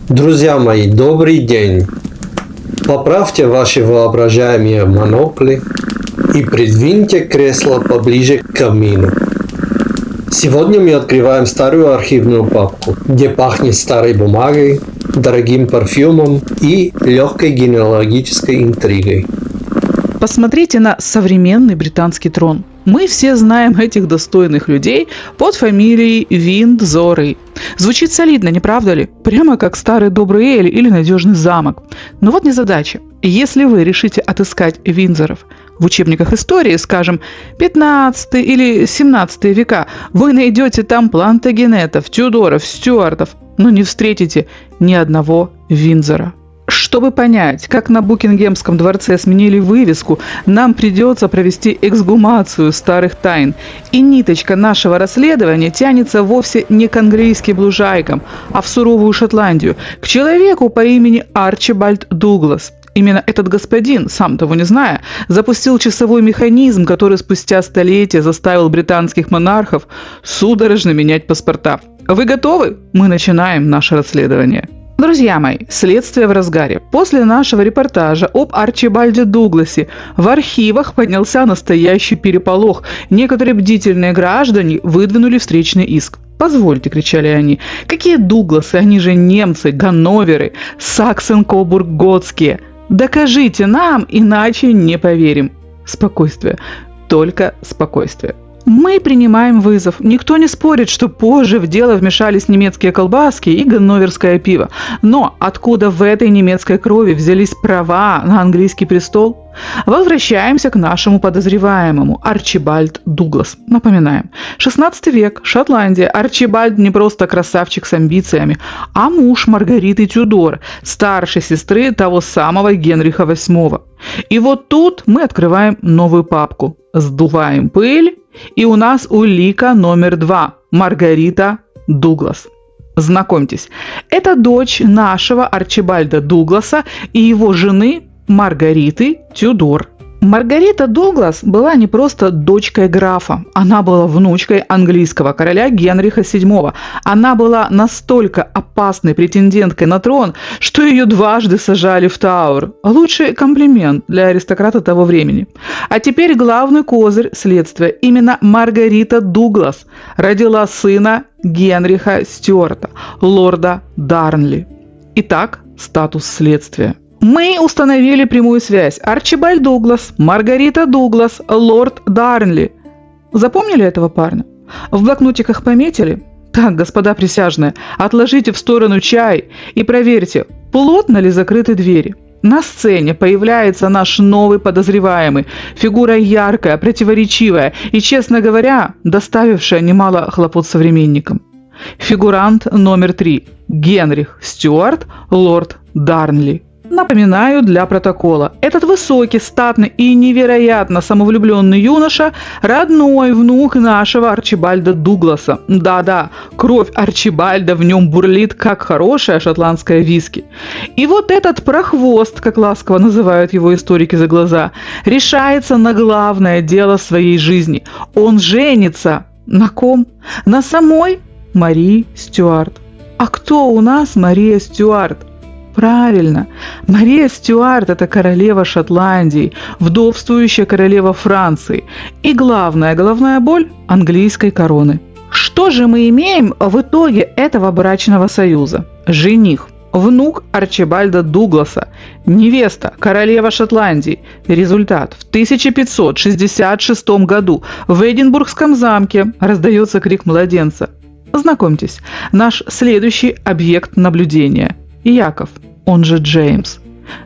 Друзья мои, добрый день! Поправьте ваши воображаемые монокли и придвиньте кресло поближе к камину. Сегодня мы открываем старую архивную папку, где пахнет старой бумагой, дорогим парфюмом и легкой генеалогической интригой. Посмотрите на современный британский трон. Мы все знаем этих достойных людей под фамилией Виндзоры. Звучит солидно, не правда ли? Прямо как старый добрый эль или надежный замок. Но вот незадача. Если вы решите отыскать Виндзоров в учебниках истории, скажем, 15 или 17 века, вы найдете там Плантагенетов, Тюдоров, Стюартов, но не встретите ни одного Виндзора. Чтобы понять, как на Букингемском дворце сменили вывеску, нам придется провести эксгумацию старых тайн. И ниточка нашего расследования тянется вовсе не к английским лужайкам, а в суровую Шотландию, к человеку по имени Арчибальд Дуглас. Именно этот господин, сам того не зная, запустил часовой механизм, который спустя столетия заставил британских монархов судорожно менять паспорта. Вы готовы? Мы начинаем наше расследование. Друзья мои, следствие в разгаре. После нашего репортажа об Арчибальде Дугласе в архивах поднялся настоящий переполох. Некоторые бдительные граждане выдвинули встречный иск. «Позвольте», — кричали они, — «какие Дугласы? Они же немцы, ганноверы, саксен-кобург-готские. Докажите нам, иначе не поверим». Спокойствие, только спокойствие. Мы принимаем вызов. Никто не спорит, что позже в дело вмешались немецкие колбаски и ганноверское пиво. Но откуда в этой немецкой крови взялись права на английский престол? Возвращаемся к нашему подозреваемому Арчибальд Дуглас. Напоминаем, 16 век, Шотландия. Арчибальд не просто красавчик с амбициями, а муж Маргариты Тюдор, старшей сестры того самого Генриха VIII. И вот тут мы открываем новую папку, сдуваем пыль, и у нас улика номер 2 – Маргарита Дуглас. Знакомьтесь, это дочь нашего Арчибальда Дугласа и его жены Маргариты Тюдор. Маргарита Дуглас была не просто дочкой графа, она была внучкой английского короля Генриха VII. Она была настолько опасной претенденткой на трон, что ее дважды сажали в Тауэр. Лучший комплимент для аристократа того времени. А теперь главный козырь следствия. Именно Маргарита Дуглас родила сына Генриха Стюарта, лорда Дарнли. Итак, статус следствия. Мы установили прямую связь. Арчибальд Дуглас, Маргарита Дуглас, лорд Дарнли. Запомнили этого парня? В блокнотиках пометили? Так, господа присяжные, отложите в сторону чай и проверьте, плотно ли закрыты двери. На сцене появляется наш новый подозреваемый. Фигура яркая, противоречивая и, честно говоря, доставившая немало хлопот современникам. Фигурант номер 3. Генрих Стюарт, лорд Дарнли. Напоминаю для протокола. Этот высокий, статный и невероятно самовлюбленный юноша – родной внук нашего Арчибальда Дугласа. Да-да, кровь Арчибальда в нем бурлит, как хорошая шотландская виски. И вот этот прохвост, как ласково называют его историки за глаза, решается на главное дело своей жизни. Он женится. На ком? На самой Марии Стюарт. А кто у нас Мария Стюарт? Правильно, Мария Стюарт – это королева Шотландии, вдовствующая королева Франции и главная головная боль английской короны. Что же мы имеем в итоге этого брачного союза? Жених – внук Арчибальда Дугласа, невеста – королева Шотландии. Результат – в 1566 году в Эдинбургском замке раздается крик младенца. Знакомьтесь, наш следующий объект наблюдения – Яков, он же Джеймс.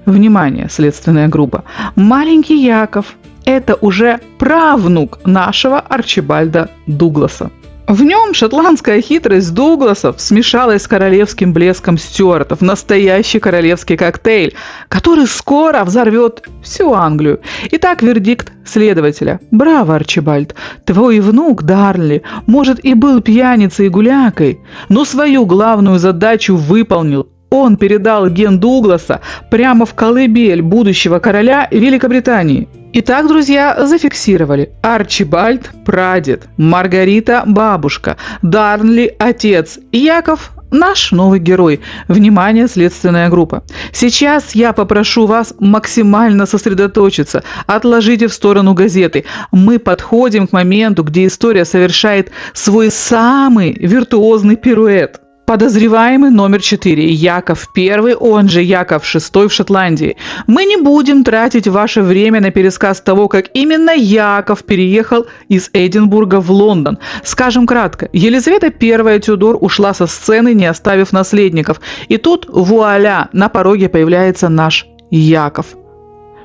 Внимание, следственная группа. Маленький Яков – это уже правнук нашего Арчибальда Дугласа. В нем шотландская хитрость Дугласов смешалась с королевским блеском Стюартов. Настоящий королевский коктейль, который скоро взорвет всю Англию. Итак, вердикт следователя. Браво, Арчибальд. Твой внук Дарнли, может, и был пьяницей и гулякой, но свою главную задачу выполнил. Он передал ген Дугласа прямо в колыбель будущего короля Великобритании. Итак, друзья, зафиксировали. Арчибальд – прадед, Маргарита – бабушка, Дарнли – отец, Яков наш новый герой. Внимание, следственная группа. Сейчас я попрошу вас максимально сосредоточиться. Отложите в сторону газеты. Мы подходим к моменту, где история совершает свой самый виртуозный пируэт. Подозреваемый номер 4. Яков I, он же Яков VI в Шотландии. Мы не будем тратить ваше время на пересказ того, как именно Яков переехал из Эдинбурга в Лондон. Скажем кратко, Елизавета I Тюдор ушла со сцены, не оставив наследников. И тут, вуаля, на пороге появляется наш Яков.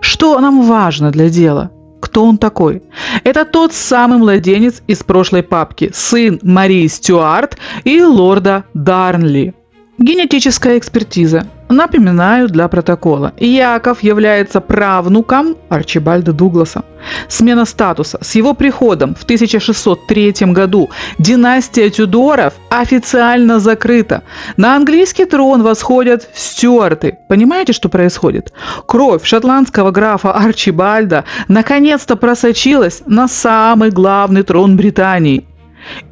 Что нам важно для дела? Кто он такой? Это тот самый младенец из прошлой папки, сын Марии Стюарт и лорда Дарнли. Генетическая экспертиза. Напоминаю для протокола. Яков является правнуком Арчибальда Дугласа. Смена статуса. С его приходом в 1603 году династия Тюдоров официально закрыта. На английский трон восходят Стюарты. Понимаете, что происходит? Кровь шотландского графа Арчибальда наконец-то просочилась на самый главный трон Британии.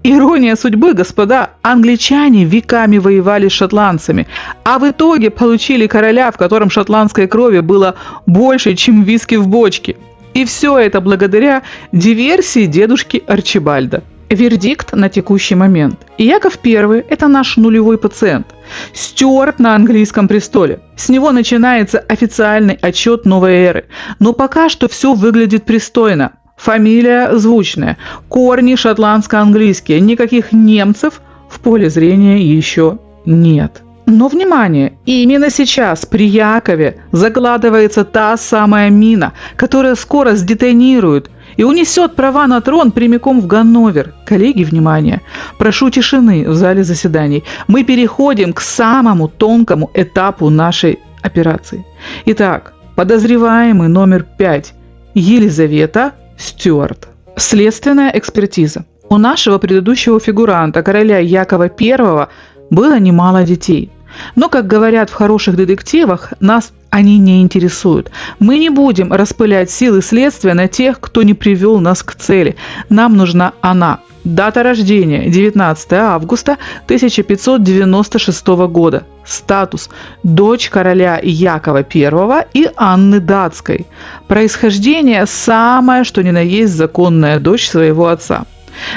Ирония судьбы, господа, англичане веками воевали с шотландцами, а в итоге получили короля, в котором шотландской крови было больше, чем виски в бочке. И все это благодаря диверсии дедушки Арчибальда. Вердикт на текущий момент. Яков I – это наш нулевой пациент. Стюарт на английском престоле. С него начинается официальный отчет новой эры. Но пока что все выглядит пристойно. Фамилия звучная, корни шотландско-английские, никаких немцев в поле зрения еще нет. Но внимание, именно сейчас при Якове закладывается та самая мина, которая скоро сдетонирует и унесет права на трон прямиком в Ганновер. Коллеги, внимание, прошу тишины в зале заседаний. Мы переходим к самому тонкому этапу нашей операции. Итак, подозреваемый номер 5 Елизавета Стюарт. Следственная экспертиза. У нашего предыдущего фигуранта, короля Якова I, было немало детей. Но, как говорят в хороших детективах, нас они не интересуют. Мы не будем распылять силы следствия на тех, кто не привел нас к цели. Нам нужна она. Дата рождения – 19 августа 1596 года. Статус – дочь короля Якова I и Анны Датской. Происхождение – самое, что ни на есть законная дочь своего отца.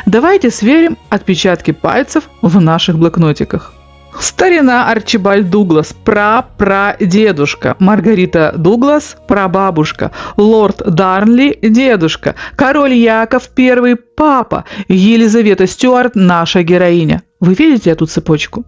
Давайте сверим отпечатки пальцев в наших блокнотиках. Старина Арчибальд Дуглас, прапрадедушка. Маргарита Дуглас, прабабушка. Лорд Дарнли, дедушка. Король Яков I, папа. Елизавета Стюарт, наша героиня. Вы видите эту цепочку?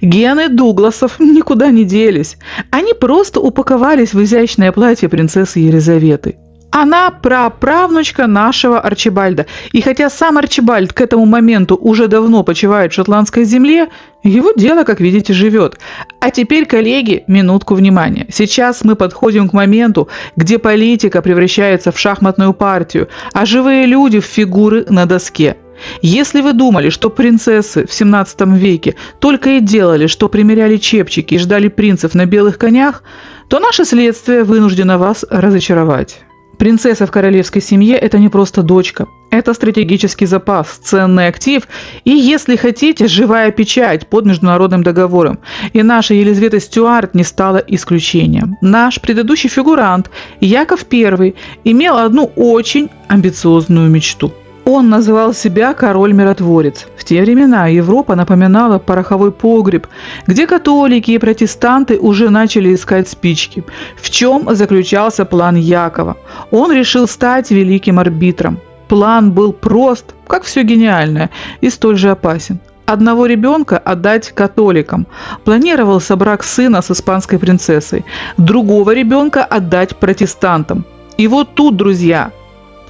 Гены Дугласов никуда не делись. Они просто упаковались в изящное платье принцессы Елизаветы. Она праправнучка нашего Арчибальда. И хотя сам Арчибальд к этому моменту уже давно почивает в шотландской земле, его дело, как видите, живет. А теперь, коллеги, минутку внимания. Сейчас мы подходим к моменту, где политика превращается в шахматную партию, а живые люди в фигуры на доске. Если вы думали, что принцессы в 17 веке только и делали, что примеряли чепчики и ждали принцев на белых конях, то наше следствие вынуждено вас разочаровать. Принцесса в королевской семье – это не просто дочка. Это стратегический запас, ценный актив и, если хотите, живая печать под международным договором. И наша Елизавета Стюарт не стала исключением. Наш предыдущий фигурант, Яков I, имел одну очень амбициозную мечту. Он называл себя король-миротворец. В те времена Европа напоминала пороховой погреб, где католики и протестанты уже начали искать спички. В чем заключался план Якова? Он решил стать великим арбитром. План был прост, как все гениальное, и столь же опасен. Одного ребенка отдать католикам. Планировался брак сына с испанской принцессой. Другого ребенка отдать протестантам. И вот тут, друзья,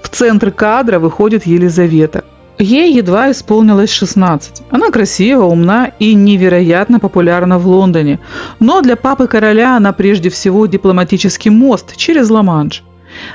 в центр кадра выходит Елизавета. Ей едва исполнилось 16. Она красива, умна и невероятно популярна в Лондоне. Но для папы короля она прежде всего дипломатический мост через Ла-Манш.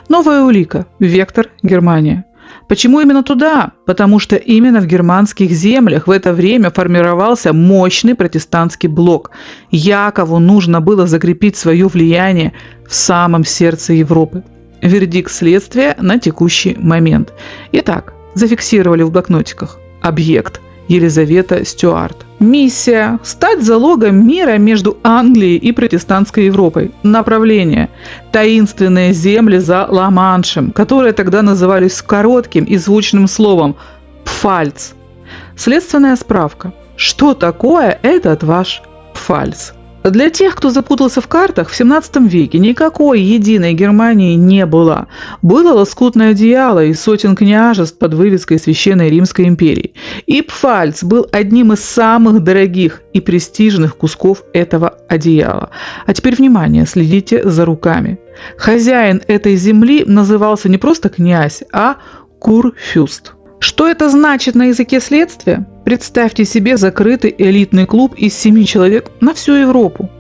Новая улика. Вектор – Германия. Почему именно туда? Потому что именно в германских землях в это время формировался мощный протестантский блок. Якову нужно было закрепить свое влияние в самом сердце Европы. Вердикт следствия на текущий момент. Итак, зафиксировали в блокнотиках. Объект Елизавета Стюарт. Миссия – стать залогом мира между Англией и протестантской Европой. Направление – таинственные земли за Ла-Маншем, которые тогда назывались коротким и звучным словом «Пфальц». Следственная справка. Что такое этот ваш Пфальц? Для тех, кто запутался в картах, в 17 веке никакой единой Германии не было. Было лоскутное одеяло из сотен княжеств под вывеской Священной Римской империи. И Пфальц был одним из самых дорогих и престижных кусков этого одеяла. А теперь внимание, следите за руками. Хозяин этой земли назывался не просто князь, а курфюрст. Что это значит на языке следствия? Представьте себе закрытый элитный клуб из 7 человек на всю Европу.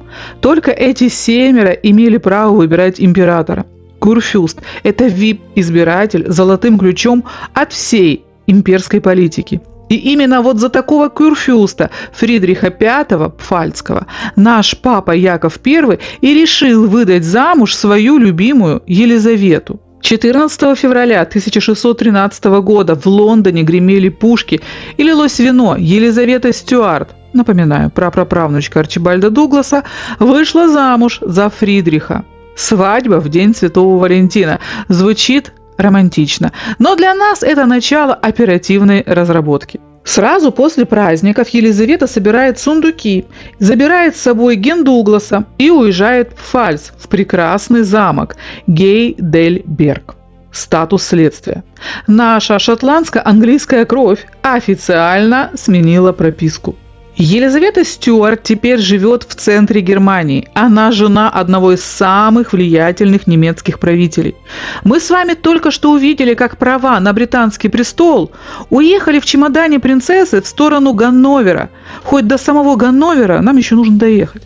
Только эти 7 имели право выбирать императора. Курфюрст – это VIP-избиратель с золотым ключом от всей имперской политики. И именно вот за такого курфюрста Фридриха V Пфальцкого наш папа Яков I и решил выдать замуж свою любимую Елизавету. 14 февраля 1613 года в Лондоне гремели пушки и лилось вино. Елизавета Стюарт, напоминаю, прапраправнучка Арчибальда Дугласа, вышла замуж за Фридриха. Свадьба в день Святого Валентина. Звучит романтично, но для нас это начало оперативной разработки. Сразу после праздников Елизавета собирает сундуки, забирает с собой Ген Дугласа и уезжает в Пфальц, в прекрасный замок Гей-дель-Берг. Статус следствия. Наша шотландско-английская кровь официально сменила прописку. Елизавета Стюарт теперь живет в центре Германии. Она жена одного из самых влиятельных немецких правителей. Мы с вами только что увидели, как права на британский престол уехали в чемодане принцессы в сторону Ганновера. Хоть до самого Ганновера нам еще нужно доехать.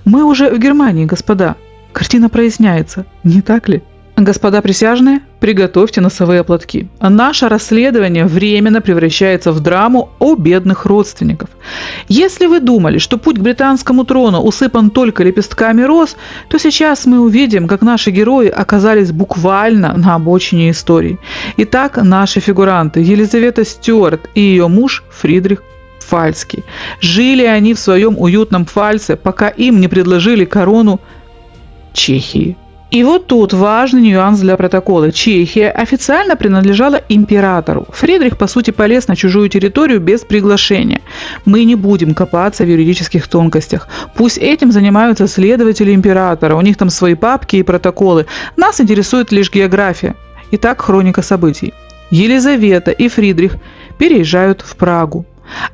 Мы уже в Германии, господа. Картина проясняется, не так ли? Господа присяжные, приготовьте носовые платки. Наше расследование временно превращается в драму о бедных родственников. Если вы думали, что путь к британскому трону усыпан только лепестками роз, то сейчас мы увидим, как наши герои оказались буквально на обочине истории. Итак, наши фигуранты Елизавета Стюарт и ее муж Фридрих Пфальцкий. Жили они в своем уютном Пфальце, пока им не предложили корону Чехии. И вот тут важный нюанс для протокола. Чехия официально принадлежала императору. Фридрих, по сути, полез на чужую территорию без приглашения. Мы не будем копаться в юридических тонкостях. Пусть этим занимаются следователи императора. У них там свои папки и протоколы. Нас интересует лишь география. Итак, хроника событий. Елизавета и Фридрих переезжают в Прагу.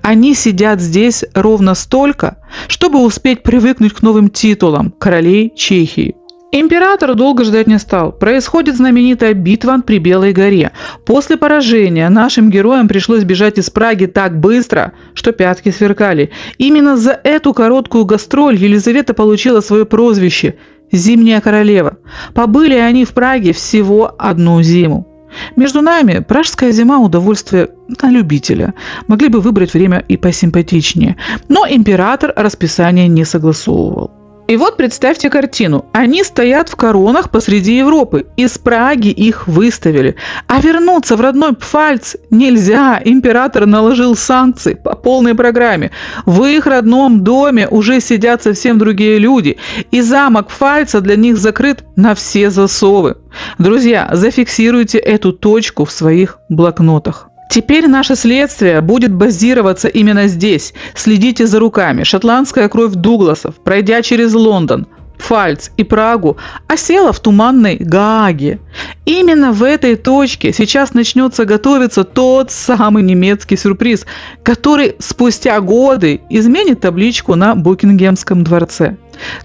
Они сидят здесь ровно столько, чтобы успеть привыкнуть к новым титулам королей Чехии. Император долго ждать не стал. Происходит знаменитая битва при Белой горе. После поражения нашим героям пришлось бежать из Праги так быстро, что пятки сверкали. Именно за эту короткую гастроль Елизавета получила свое прозвище «Зимняя королева». Побыли они в Праге всего одну зиму. Между нами, пражская зима – удовольствие на любителя. Могли бы выбрать время и посимпатичнее. Но император расписание не согласовывал. И вот представьте картину. Они стоят в коронах посреди Европы. Из Праги их выставили. А вернуться в родной Пфальц нельзя. Император наложил санкции по полной программе. В их родном доме уже сидят совсем другие люди. И замок Пфальца для них закрыт на все засовы. Друзья, зафиксируйте эту точку в своих блокнотах. Теперь наше следствие будет базироваться именно здесь. Следите за руками. Шотландская кровь Дугласов, пройдя через Лондон, Пфальц и Прагу, осела в туманной Гааге. Именно в этой точке сейчас начнется готовиться тот самый немецкий сюрприз, который спустя годы изменит табличку на Букингемском дворце.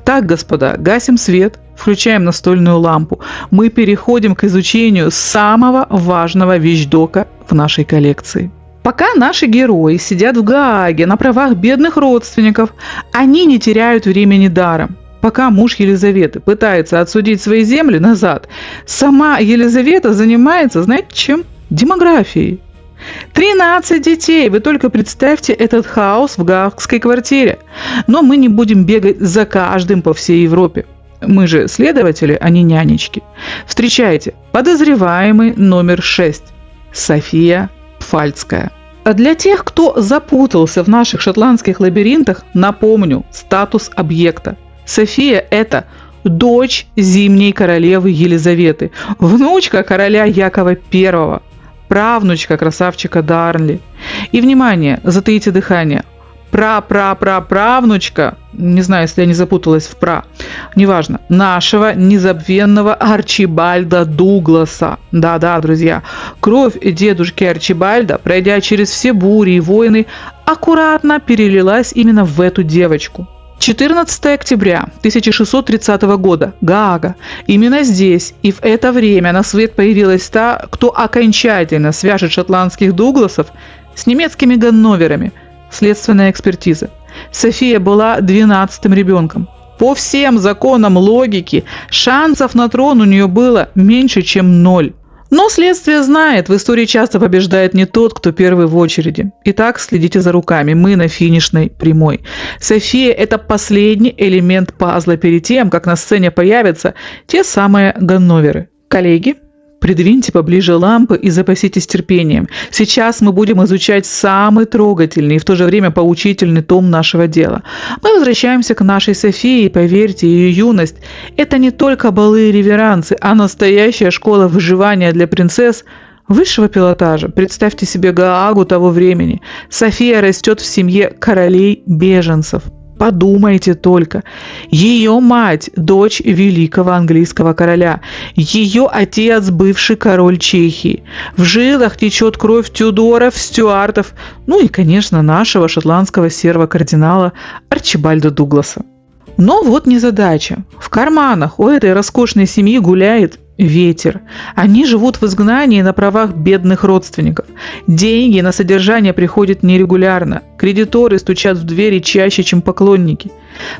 Так, господа, гасим свет, включаем настольную лампу. Мы переходим к изучению самого важного вещдока в нашей коллекции. Пока наши герои сидят в Гааге на правах бедных родственников, они не теряют времени даром. Пока муж Елизаветы пытается отсудить свои земли назад, сама Елизавета занимается, знаете чем? Демографией. 13 детей! Вы только представьте этот хаос в гаагской квартире. Но мы не будем бегать за каждым по всей Европе. Мы же следователи, а не нянечки. Встречайте, подозреваемый номер 6. София Пфальцкая. Для тех, кто запутался в наших шотландских лабиринтах, напомню статус объекта. София – это дочь зимней королевы Елизаветы, внучка короля Якова I, правнучка красавчика Дарнли. И, внимание, затаите дыхание, правнучка, не знаю, если я не запуталась в неважно, нашего незабвенного Арчибальда Дугласа. Да-да, друзья, кровь дедушки Арчибальда, пройдя через все бури и войны, аккуратно перелилась именно в эту девочку. 14 октября 1630 года, Гаага. Именно здесь и в это время на свет появилась та, кто окончательно свяжет шотландских Дугласов с немецкими ганноверами. Следственная экспертиза. София была 12-м ребенком. По всем законам логики шансов на трон у нее было меньше, чем 0. Но следствие знает, в истории часто побеждает не тот, кто первый в очереди. Итак, следите за руками, мы на финишной прямой. София – это последний элемент пазла перед тем, как на сцене появятся те самые ганноверы. Коллеги, придвиньте поближе лампы и запаситесь терпением. Сейчас мы будем изучать самый трогательный и в то же время поучительный том нашего дела. Мы возвращаемся к нашей Софии, и поверьте, ее юность – это не только балы и реверансы, а настоящая школа выживания для принцесс высшего пилотажа. Представьте себе Гаагу того времени. София растет в семье королей-беженцев. Подумайте только. Ее мать – дочь великого английского короля. Ее отец – бывший король Чехии. В жилах течет кровь Тюдоров, Стюартов, ну и, конечно, нашего шотландского серва-кардинала Арчибальда Дугласа. Но вот незадача. В карманах у этой роскошной семьи гуляет ветер. Они живут в изгнании на правах бедных родственников. Деньги на содержание приходят нерегулярно. Кредиторы стучат в двери чаще, чем поклонники.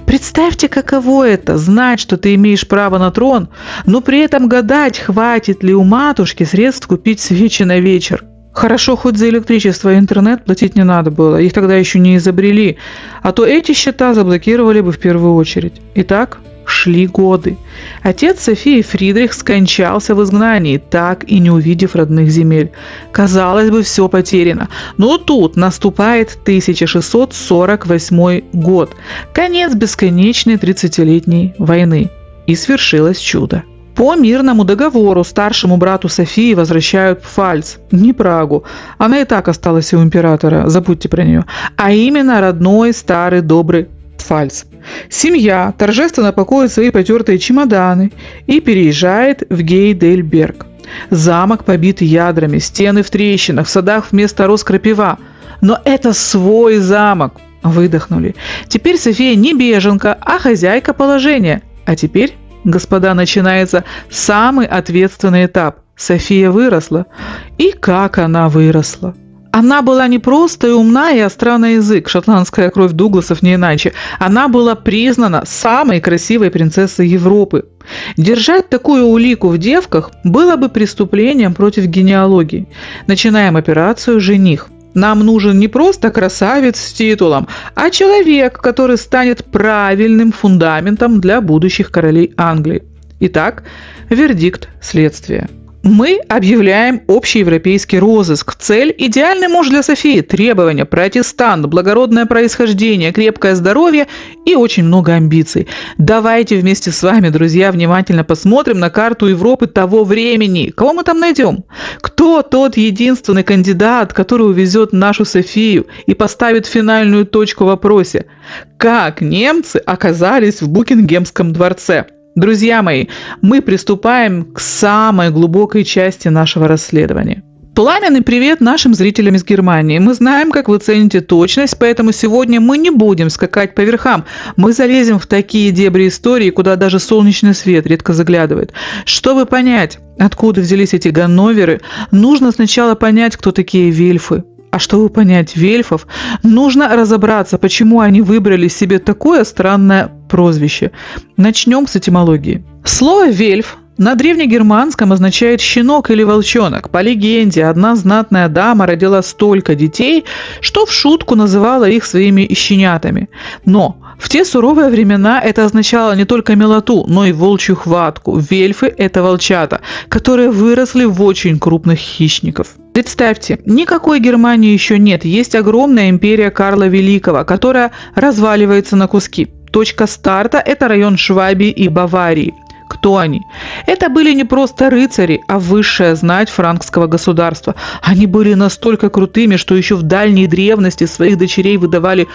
Представьте, каково это – знать, что ты имеешь право на трон, но при этом гадать, хватит ли у матушки средств купить свечи на вечер. Хорошо, хоть за электричество и интернет платить не надо было, их тогда еще не изобрели, а то эти счета заблокировали бы в первую очередь. Итак, шли годы. Отец Софии Фридрих скончался в изгнании, так и не увидев родных земель. Казалось бы, все потеряно. Но тут наступает 1648 год, конец бесконечной 30-летней войны. И свершилось чудо. По мирному договору старшему брату Софии возвращают Пфальц, не Прагу. Она и так осталась у императора, забудьте про нее. А именно родной, старый, добрый Пфальц. Семья торжественно пакует свои потертые чемоданы и переезжает в Гейдельберг. Замок побит ядрами, стены в трещинах, в садах вместо роз крапива. Но это свой замок. Выдохнули. Теперь София не беженка, а хозяйка положения. А теперь, господа, начинается самый ответственный этап. София выросла. И как она выросла! Она была не просто и умна, и остра на язык, шотландская кровь Дугласов не иначе. Она была признана самой красивой принцессой Европы. Держать такую улику в девках было бы преступлением против генеалогии. Начинаем операцию «Жених». Нам нужен не просто красавец с титулом, а человек, который станет правильным фундаментом для будущих королей Англии. Итак, вердикт следствия. Мы объявляем общеевропейский розыск. Цель – идеальный муж для Софии. Требования – протестант, благородное происхождение, крепкое здоровье и очень много амбиций. Давайте вместе с вами, друзья, внимательно посмотрим на карту Европы того времени. Кого мы там найдем? Кто тот единственный кандидат, который увезет нашу Софию и поставит финальную точку в вопросе? Как немцы оказались в Букингемском дворце? Друзья мои, мы приступаем к самой глубокой части нашего расследования. Пламенный привет нашим зрителям из Германии. Мы знаем, как вы цените точность, поэтому сегодня мы не будем скакать по верхам. Мы залезем в такие дебри истории, куда даже солнечный свет редко заглядывает. Чтобы понять, откуда взялись эти ганноверы, нужно сначала понять, кто такие вельфы. А чтобы понять вельфов, нужно разобраться, почему они выбрали себе такое странное прозвище. Начнем с этимологии. Слово «вельф» на древнегерманском означает «щенок» или «волчонок». По легенде, одна знатная дама родила столько детей, что в шутку называла их своими щенятами. Но В те суровые времена это означало не только милоту, но и волчью хватку. Вельфы – это волчата, которые выросли в очень крупных хищников. Представьте, никакой Германии еще нет, есть огромная империя Карла Великого, которая разваливается на куски. Точка старта – это район Швабии и Баварии. Кто они? Это были не просто рыцари, а высшая знать франкского государства. Они были настолько крутыми, что еще в дальней древности своих дочерей выдавали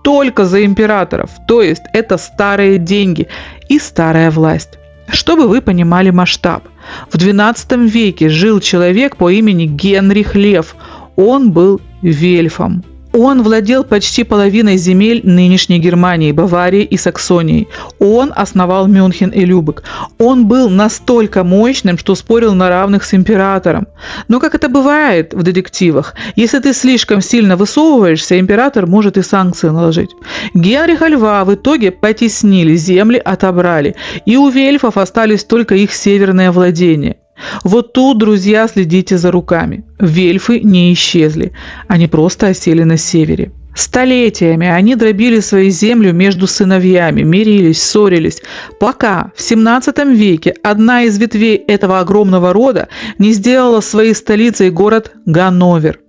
только за императоров, то есть это старые деньги и старая власть. Чтобы вы понимали масштаб, в XII веке жил человек по имени Генрих Лев. Он был вельфом. Он владел почти половиной земель нынешней Германии, Баварии и Саксонии. Он основал Мюнхен и Любек. Он был настолько мощным, что спорил на равных с императором. Но как это бывает в детективах, если ты слишком сильно высовываешься, император может и санкции наложить. Генриха Льва в итоге потеснили, земли отобрали, и у вельфов остались только их северные владения. Вот тут, друзья, следите за руками. Вельфы не исчезли, они просто осели на севере. Столетиями они дробили свою землю между сыновьями, мирились, ссорились, пока в 17 веке одна из ветвей этого огромного рода не сделала своей столицей город Ганновер.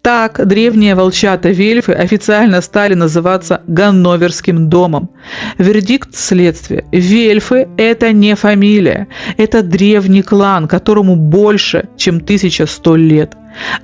Так древние волчата-вельфы официально стали называться Ганноверским домом. Вердикт следствия. Вельфы – это не фамилия, это древний клан, которому больше, чем 1100 лет.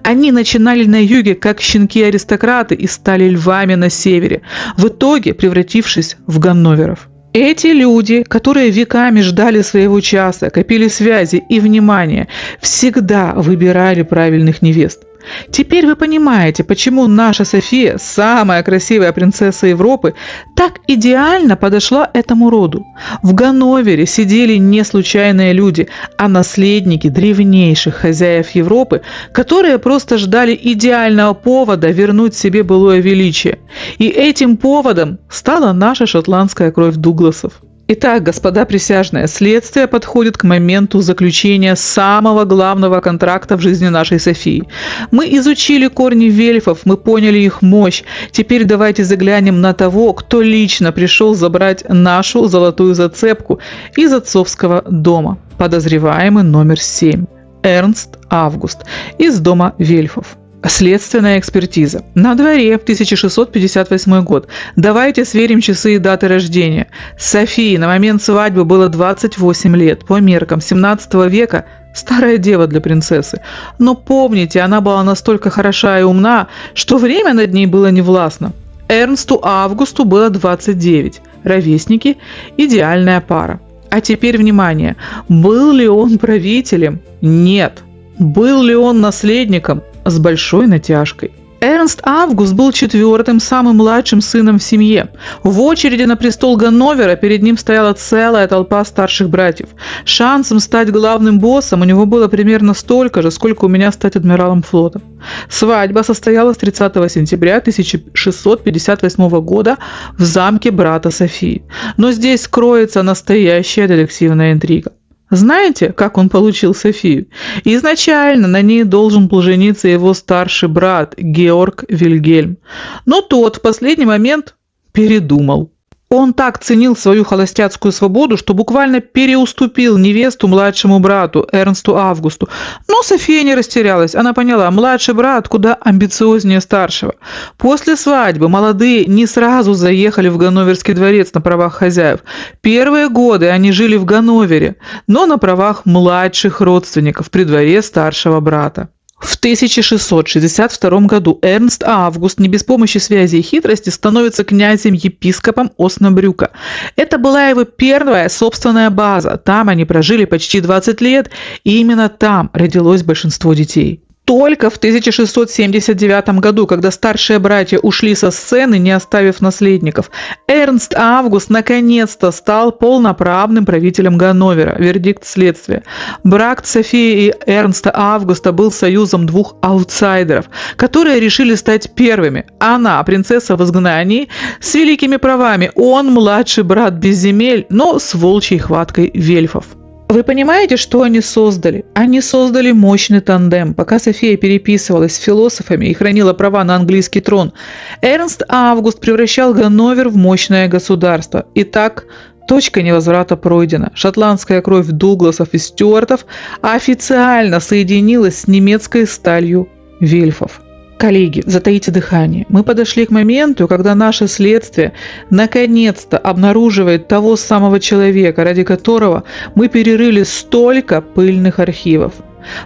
Они начинали на юге как щенки-аристократы и стали львами на севере, в итоге превратившись в ганноверов. Эти люди, которые веками ждали своего часа, копили связи и внимание, всегда выбирали правильных невест. Теперь вы понимаете, почему наша София, самая красивая принцесса Европы, так идеально подошла этому роду. В Ганновере сидели не случайные люди, а наследники древнейших хозяев Европы, которые просто ждали идеального повода вернуть себе былое величие. И этим поводом стала наша шотландская кровь Дугласов. Итак, господа присяжные, следствие подходит к моменту заключения самого главного контракта в жизни нашей Софии. Мы изучили корни вельфов, мы поняли их мощь. Теперь давайте заглянем на того, кто лично пришел забрать нашу золотую зацепку из отцовского дома. Подозреваемый номер 7. Эрнст Август из дома вельфов. Следственная экспертиза. На дворе 1658 год. Давайте сверим часы и даты рождения. Софии на момент свадьбы было 28 лет. По меркам 17 века старая дева для принцессы. Но помните, она была настолько хороша и умна, что время над ней было невластно. Эрнсту Августу было 29. Ровесники – идеальная пара. А теперь внимание. Был ли он правителем? Нет. Был ли он наследником? С большой натяжкой. Эрнст Август был четвертым, самым младшим сыном в семье. В очереди на престол Ганновера перед ним стояла целая толпа старших братьев. Шансом стать главным боссом у него было примерно столько же, сколько у меня стать адмиралом флота. Свадьба состоялась 30 сентября 1658 года в замке брата Софии. Но здесь кроется настоящая детективная интрига. Знаете, как он получил Софию? Изначально на ней должен был жениться его старший брат Георг Вильгельм. Но тот в последний момент передумал. Он так ценил свою холостяцкую свободу, что буквально переуступил невесту младшему брату Эрнсту Августу. Но София не растерялась. Она поняла, младший брат куда амбициознее старшего. После свадьбы молодые не сразу заехали в Ганноверский дворец на правах хозяев. Первые годы они жили в Ганновере, но на правах младших родственников при дворе старшего брата. В 1662 году Эрнст Август не без помощи связи и хитрости становится князем-епископом Оснабрюка. Это была его первая собственная база. Там они прожили почти 20 лет, и именно там родилось большинство детей. Только в 1679 году, когда старшие братья ушли со сцены, не оставив наследников, Эрнст Август наконец-то стал полноправным правителем Ганновера. Вердикт следствия. Брак Софии и Эрнста Августа был союзом двух аутсайдеров, которые решили стать первыми. Она, принцесса в изгнании, с великими правами. Он, младший брат без земель, но с волчьей хваткой вельфов. Вы понимаете, что они создали? Они создали мощный тандем. Пока София переписывалась с философами и хранила права на английский трон, Эрнст Август превращал Ганновер в мощное государство. Итак, точка невозврата пройдена. Шотландская кровь Дугласов и Стюартов официально соединилась с немецкой сталью Вельфов. Коллеги, затаите дыхание. Мы подошли к моменту, когда наше следствие наконец-то обнаруживает того самого человека, ради которого мы перерыли столько пыльных архивов.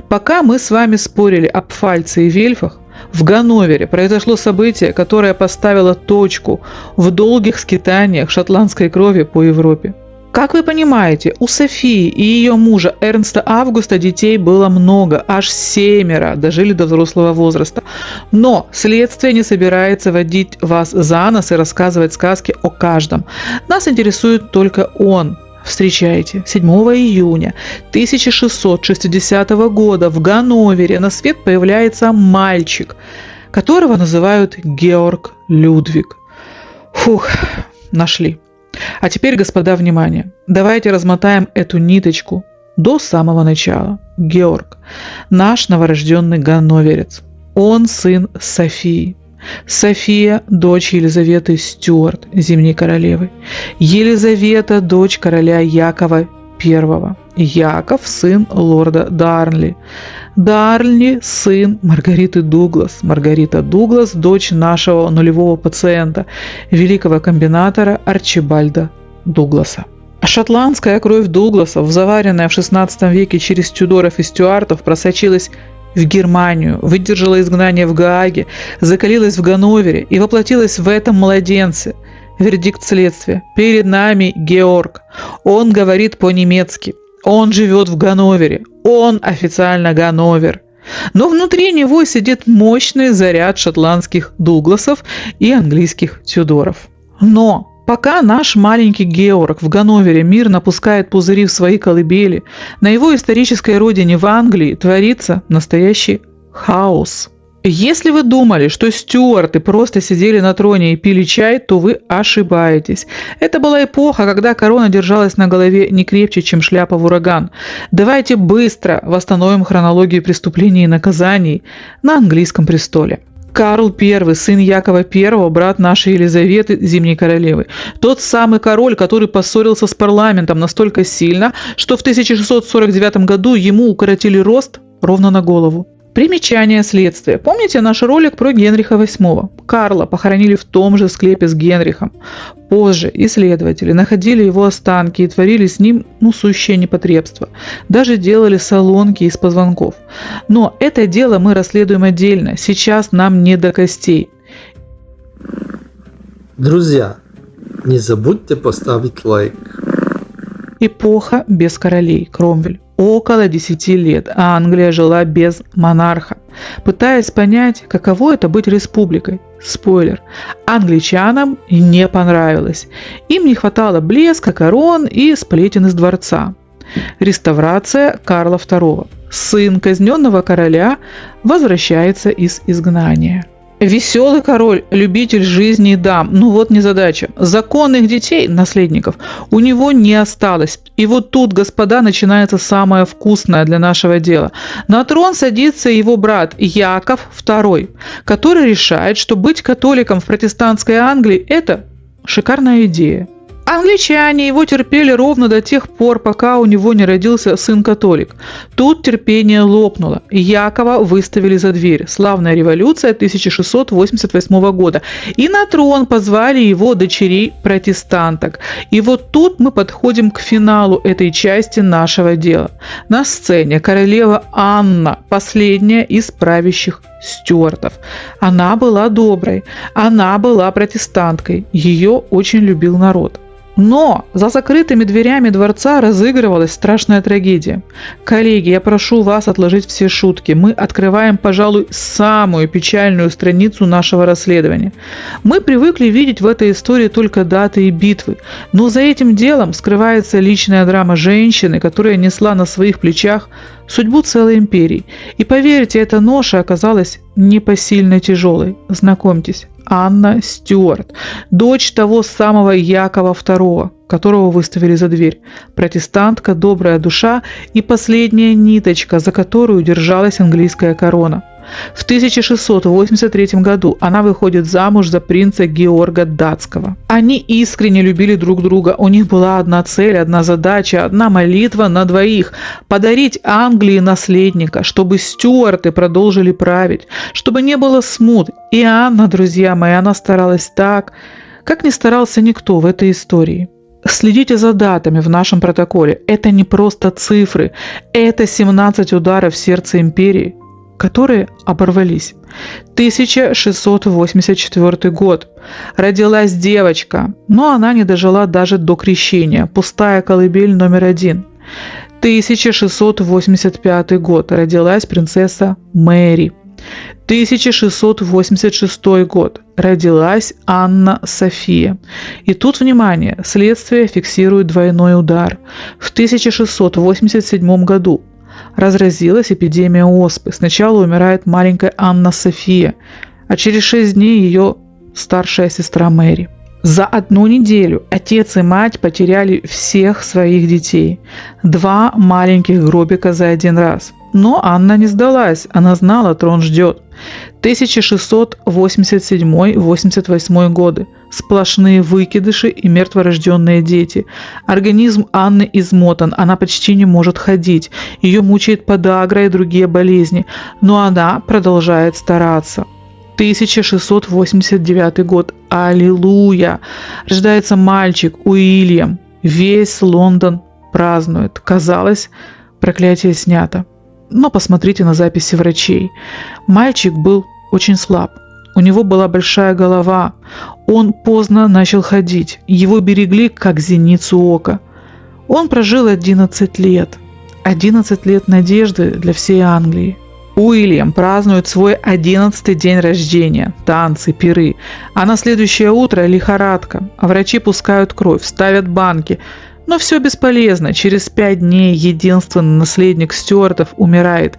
Пока мы с вами спорили об Пфальце и Вельфах, в Ганновере произошло событие, которое поставило точку в долгих скитаниях шотландской крови по Европе. Как вы понимаете, у Софии и ее мужа Эрнста Августа детей было много, аж 7, дожили до взрослого возраста. Но следствие не собирается водить вас за нос и рассказывать сказки о каждом. Нас интересует только он. Встречайте, 7 июня 1660 года в Ганновере на свет появляется мальчик, которого называют Георг Людвиг. Фух, нашли. А теперь, господа, внимание. Давайте размотаем эту ниточку до самого начала. Георг, наш новорожденный ганноверец. Он сын Софии. София – дочь Елизаветы Стюарт, Зимней королевы. Елизавета – дочь короля Якова I. Яков – сын лорда Дарнли. Дарнли – сын Маргариты Дуглас. Маргарита Дуглас – дочь нашего нулевого пациента, великого комбинатора Арчибальда Дугласа. Шотландская кровь Дугласов, заваренная в XVI веке через Тюдоров и Стюартов, просочилась в Германию, выдержала изгнание в Гааге, закалилась в Ганновере и воплотилась в этом младенце. Вердикт следствия. Перед нами Георг. Он говорит по-немецки. Он живет в Ганновере. Он официально Ганновер. Но внутри него сидит мощный заряд шотландских Дугласов и английских Тюдоров. Но пока наш маленький Георг в Ганновере мирно пускает пузыри в свои колыбели, на его исторической родине в Англии творится настоящий хаос. Если вы думали, что Стюарты просто сидели на троне и пили чай, то вы ошибаетесь. Это была эпоха, когда корона держалась на голове не крепче, чем шляпа в ураган. Давайте быстро восстановим хронологию преступлений и наказаний на английском престоле. Карл I, сын Якова I, брат нашей Елизаветы, Зимней королевы. Тот самый король, который поссорился с парламентом настолько сильно, что в 1649 году ему укоротили рост ровно на голову. Примечание следствия. Помните наш ролик про Генриха VIII? Карла похоронили в том же склепе с Генрихом. Позже исследователи находили его останки и творили с ним сущее непотребство. Даже делали солонки из позвонков. Но это дело мы расследуем отдельно. Сейчас нам не до костей. Друзья, не забудьте поставить лайк. Эпоха без королей. Кромвель. Около 10 лет Англия жила без монарха, пытаясь понять, каково это быть республикой. Спойлер. Англичанам не понравилось. Им не хватало блеска, корон и сплетен из дворца. Реставрация Карла II. Сын казненного короля возвращается из изгнания. Веселый король, любитель жизни и дам. Незадача. Законных детей, наследников, у него не осталось. И вот тут, господа, начинается самое вкусное для нашего дела. На трон садится его брат Яков II, который решает, что быть католиком в протестантской Англии – это шикарная идея. Англичане его терпели ровно до тех пор, пока у него не родился сын-католик. Тут терпение лопнуло. Якова выставили за дверь. Славная революция 1688 года. И на трон позвали его дочерей-протестанток. И вот тут мы подходим к финалу этой части нашего дела. На сцене королева Анна, последняя из правящих Стюартов. Она была доброй, она была протестанткой, ее очень любил народ. Но за закрытыми дверями дворца разыгрывалась страшная трагедия. Коллеги, я прошу вас отложить все шутки. Мы открываем, пожалуй, самую печальную страницу нашего расследования. Мы привыкли видеть в этой истории только даты и битвы, но за этим делом скрывается личная драма женщины, которая несла на своих плечах судьбу целой империи. И поверьте, эта ноша оказалась непосильно тяжелой. Знакомьтесь, Анна Стюарт, дочь того самого Якова II, которого выставили за дверь, протестантка, добрая душа и последняя ниточка, за которую держалась английская корона. В 1683 году она выходит замуж за принца Георга Датского. Они искренне любили друг друга, у них была одна цель, одна задача, одна молитва на двоих – подарить Англии наследника, чтобы Стюарты продолжили править, чтобы не было смут. И Анна, друзья мои, она старалась так, как не старался никто в этой истории. Следите за датами в нашем протоколе. Это не просто цифры, это 17 ударов сердца империи, которые оборвались. 1684 год. Родилась девочка, но она не дожила даже до крещения. Пустая колыбель номер 1. 1685 год. Родилась принцесса Мэри. 1686 год. Родилась Анна София. И тут, внимание, следствие фиксирует двойной удар. В 1687 году разразилась эпидемия оспы. Сначала умирает маленькая Анна София, а через 6 дней ее старшая сестра Мэри. За 1 неделю отец и мать потеряли всех своих детей. 2 маленьких гробика за 1 раз. Но Анна не сдалась, она знала, трон ждет. 1687-88 годы. Сплошные выкидыши и мертворожденные дети. Организм Анны измотан, она почти не может ходить. Ее мучает подагра и другие болезни, но она продолжает стараться. 1689 год. Аллилуйя! Рождается мальчик Уильям. Весь Лондон празднует. Казалось, проклятие снято. Но посмотрите на записи врачей. Мальчик был очень слаб. У него была большая голова. Он поздно начал ходить. Его берегли, как зеницу ока. Он прожил 11 лет. 11 лет надежды для всей Англии. Уильям празднует свой 11-й день рождения. Танцы, пиры. А на следующее утро лихорадка. А врачи пускают кровь, ставят банки. Но все бесполезно. Через 5 дней единственный наследник Стюартов умирает.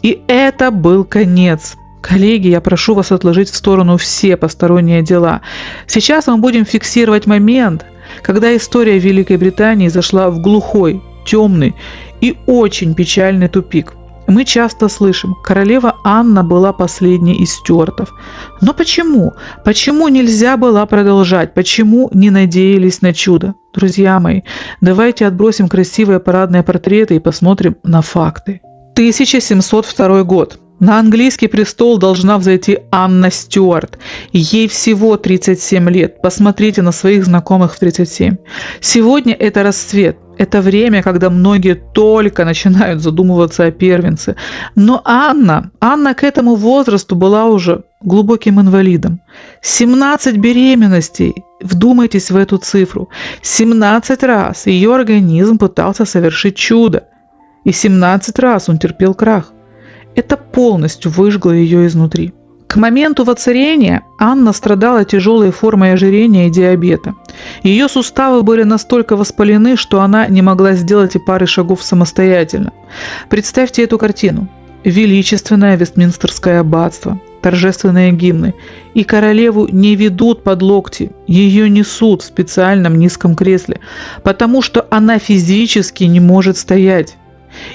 И это был конец. Коллеги, я прошу вас отложить в сторону все посторонние дела. Сейчас мы будем фиксировать момент, когда история Великой Британии зашла в глухой, темный и очень печальный тупик. Мы часто слышим, королева Анна была последней из Стюартов. Но почему? Почему нельзя было продолжать? Почему не надеялись на чудо? Друзья мои, давайте отбросим красивые парадные портреты и посмотрим на факты. 1702 год. На английский престол должна взойти Анна Стюарт. Ей всего 37 лет. Посмотрите на своих знакомых в 37. Сегодня это расцвет. Это время, когда многие только начинают задумываться о первенце. Но Анна к этому возрасту была уже глубоким инвалидом. 17 беременностей. Вдумайтесь в эту цифру. 17 раз ее организм пытался совершить чудо. И 17 раз он терпел крах. Это полностью выжгло ее изнутри. К моменту воцарения Анна страдала тяжелой формой ожирения и диабета. Ее суставы были настолько воспалены, что она не могла сделать и пары шагов самостоятельно. Представьте эту картину. Величественное Вестминстерское аббатство, торжественные гимны. И королеву не ведут под локти, ее несут в специальном низком кресле, потому что она физически не может стоять.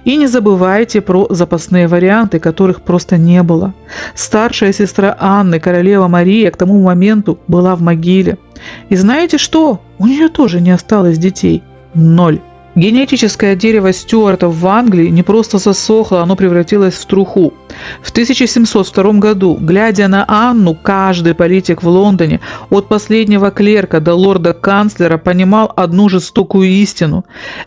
И не забывайте про запасные варианты, которых просто не было. Старшая сестра Анны, королева Мария, к тому моменту была в могиле. И знаете что? У нее тоже не осталось детей. 0. Генетическое дерево Стюартов в Англии не просто засохло, оно превратилось в труху. В 1702 году, глядя на Анну, каждый политик в Лондоне, от последнего клерка до лорда-канцлера, понимал одну жестокую истину.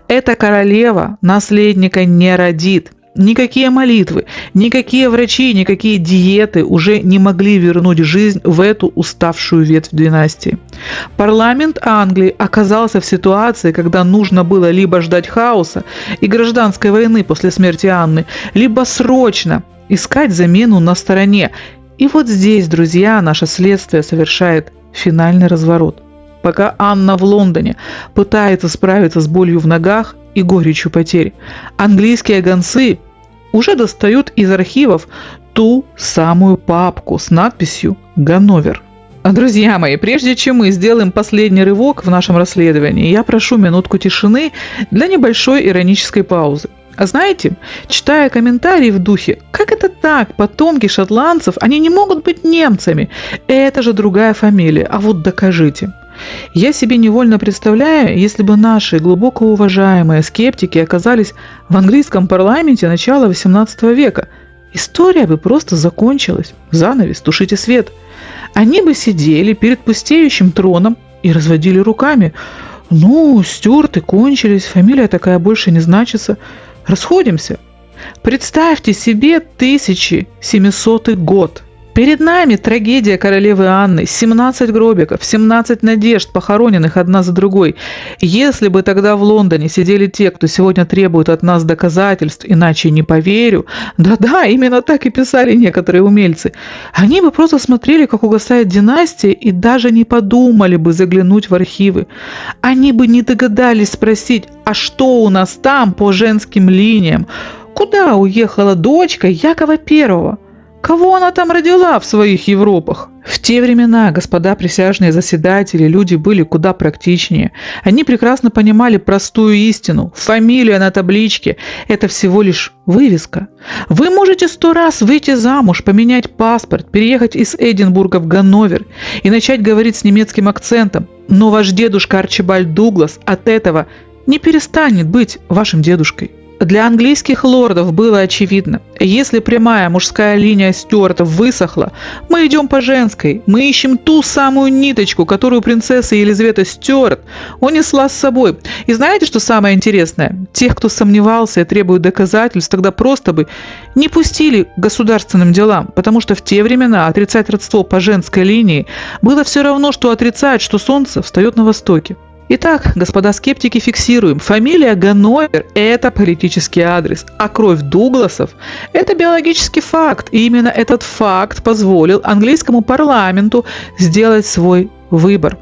Эта королева наследника не родит. Никакие молитвы, никакие врачи, никакие диеты уже не могли вернуть жизнь в эту уставшую ветвь династии. Парламент Англии оказался в ситуации, когда нужно было либо ждать хаоса и гражданской войны после смерти Анны, либо срочно искать замену на стороне. И вот здесь, друзья, наше следствие совершает финальный разворот. Пока Анна в Лондоне пытается справиться с болью в ногах и горечью потерь, английские гонцы уже достают из архивов ту самую папку с надписью «Ганновер». Друзья мои, прежде чем мы сделаем последний рывок в нашем расследовании, я прошу минутку тишины для небольшой иронической паузы. А знаете, читая комментарии в духе «Как это так? Потомки шотландцев, они не могут быть немцами. Это же другая фамилия, а вот докажите». Я себе невольно представляю, если бы наши глубоко уважаемые скептики оказались в английском парламенте начала XVIII века. История бы просто закончилась. Занавес, тушите свет. Они бы сидели перед пустеющим троном и разводили руками. Ну, Стюарты кончились, фамилия такая больше не значится. Расходимся. Представьте себе 1700 год. Перед нами трагедия королевы Анны, 17 гробиков, 17 надежд, похороненных одна за другой. Если бы тогда в Лондоне сидели те, кто сегодня требует от нас доказательств, иначе не поверю, да-да, именно так и писали некоторые умельцы, они бы просто смотрели, как угасает династия, и даже не подумали бы заглянуть в архивы. Они бы не догадались спросить, а что у нас там по женским линиям? Куда уехала дочка Якова I? Кого она там родила в своих Европах? В те времена, господа присяжные заседатели, люди были куда практичнее. Они прекрасно понимали простую истину. Фамилия на табличке – это всего лишь вывеска. Вы можете 100 раз выйти замуж, поменять паспорт, переехать из Эдинбурга в Ганновер и начать говорить с немецким акцентом. Но ваш дедушка Арчибальд Дуглас от этого не перестанет быть вашим дедушкой. Для английских лордов было очевидно, если прямая мужская линия Стюартов высохла, мы идем по женской, мы ищем ту самую ниточку, которую принцесса Елизавета Стюарт унесла с собой. И знаете, что самое интересное? Тех, кто сомневался и требует доказательств, тогда просто бы не пустили к государственным делам, потому что в те времена отрицать родство по женской линии было все равно, что отрицать, что солнце встает на востоке. Итак, господа скептики, фиксируем. Фамилия Ганновер – это политический адрес, а кровь Дугласов – это биологический факт. И именно этот факт позволил английскому парламенту сделать свой выбор.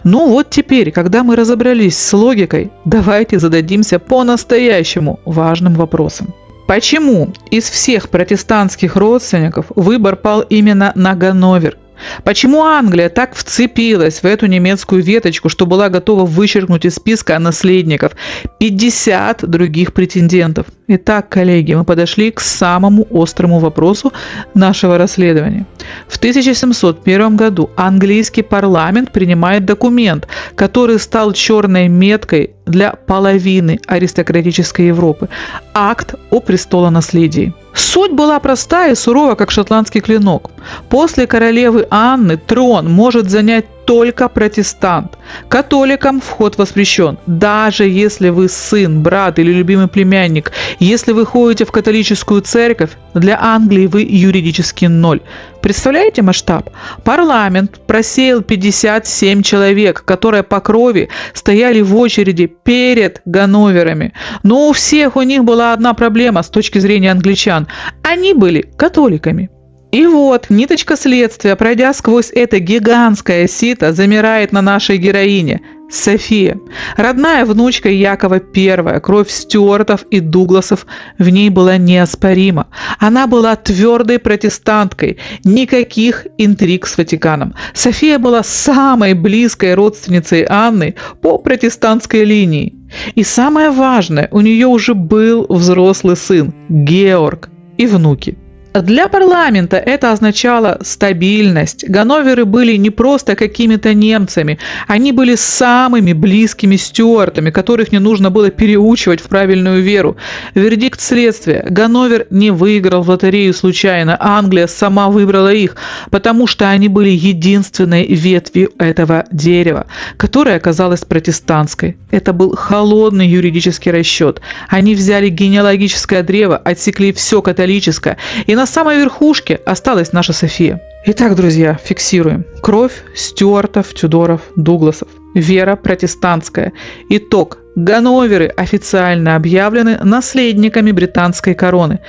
Ну вот теперь, когда мы разобрались с логикой, давайте зададимся по-настоящему важным вопросом. Почему из всех протестантских родственников выбор пал именно на Ганновер? Почему Англия так вцепилась в эту немецкую веточку, что была готова вычеркнуть из списка наследников 50 других претендентов? Итак, коллеги, мы подошли к самому острому вопросу нашего расследования. В 1701 году английский парламент принимает документ, который стал черной меткой для половины аристократической Европы – акт о престолонаследии. Суть была проста и сурова, как шотландский клинок. После королевы Анны трон может занять только протестант. Католикам вход воспрещен. Даже если вы сын, брат или любимый племянник, если вы ходите в католическую церковь, для Англии вы юридически ноль. Представляете масштаб? Парламент просеял 57 человек, которые по крови стояли в очереди перед Ганноверами. Но у всех у них была одна проблема с точки зрения англичан. Они были католиками. И вот ниточка следствия, пройдя сквозь это гигантское сито, замирает на нашей героине – София. Родная внучка Якова I, кровь Стюартов и Дугласов в ней была неоспорима. Она была твердой протестанткой, никаких интриг с Ватиканом. София была самой близкой родственницей Анны по протестантской линии. И самое важное, у нее уже был взрослый сын – Георг, и внуки. Для парламента это означало стабильность. Ганноверы были не просто какими-то немцами, они были самыми близкими Стюартами, которых не нужно было переучивать в правильную веру. Вердикт следствия. Ганновер не выиграл в лотерею случайно, Англия сама выбрала их, потому что они были единственной ветвью этого дерева, которая оказалась протестантской. Это был холодный юридический расчет. Они взяли генеалогическое древо, отсекли все католическое, и на самой верхушке осталась наша София. Итак, друзья, фиксируем. Кровь Стюартов, Тюдоров, Дугласов. Вера протестантская. Итог. Ганноверы официально объявлены наследниками британской короны.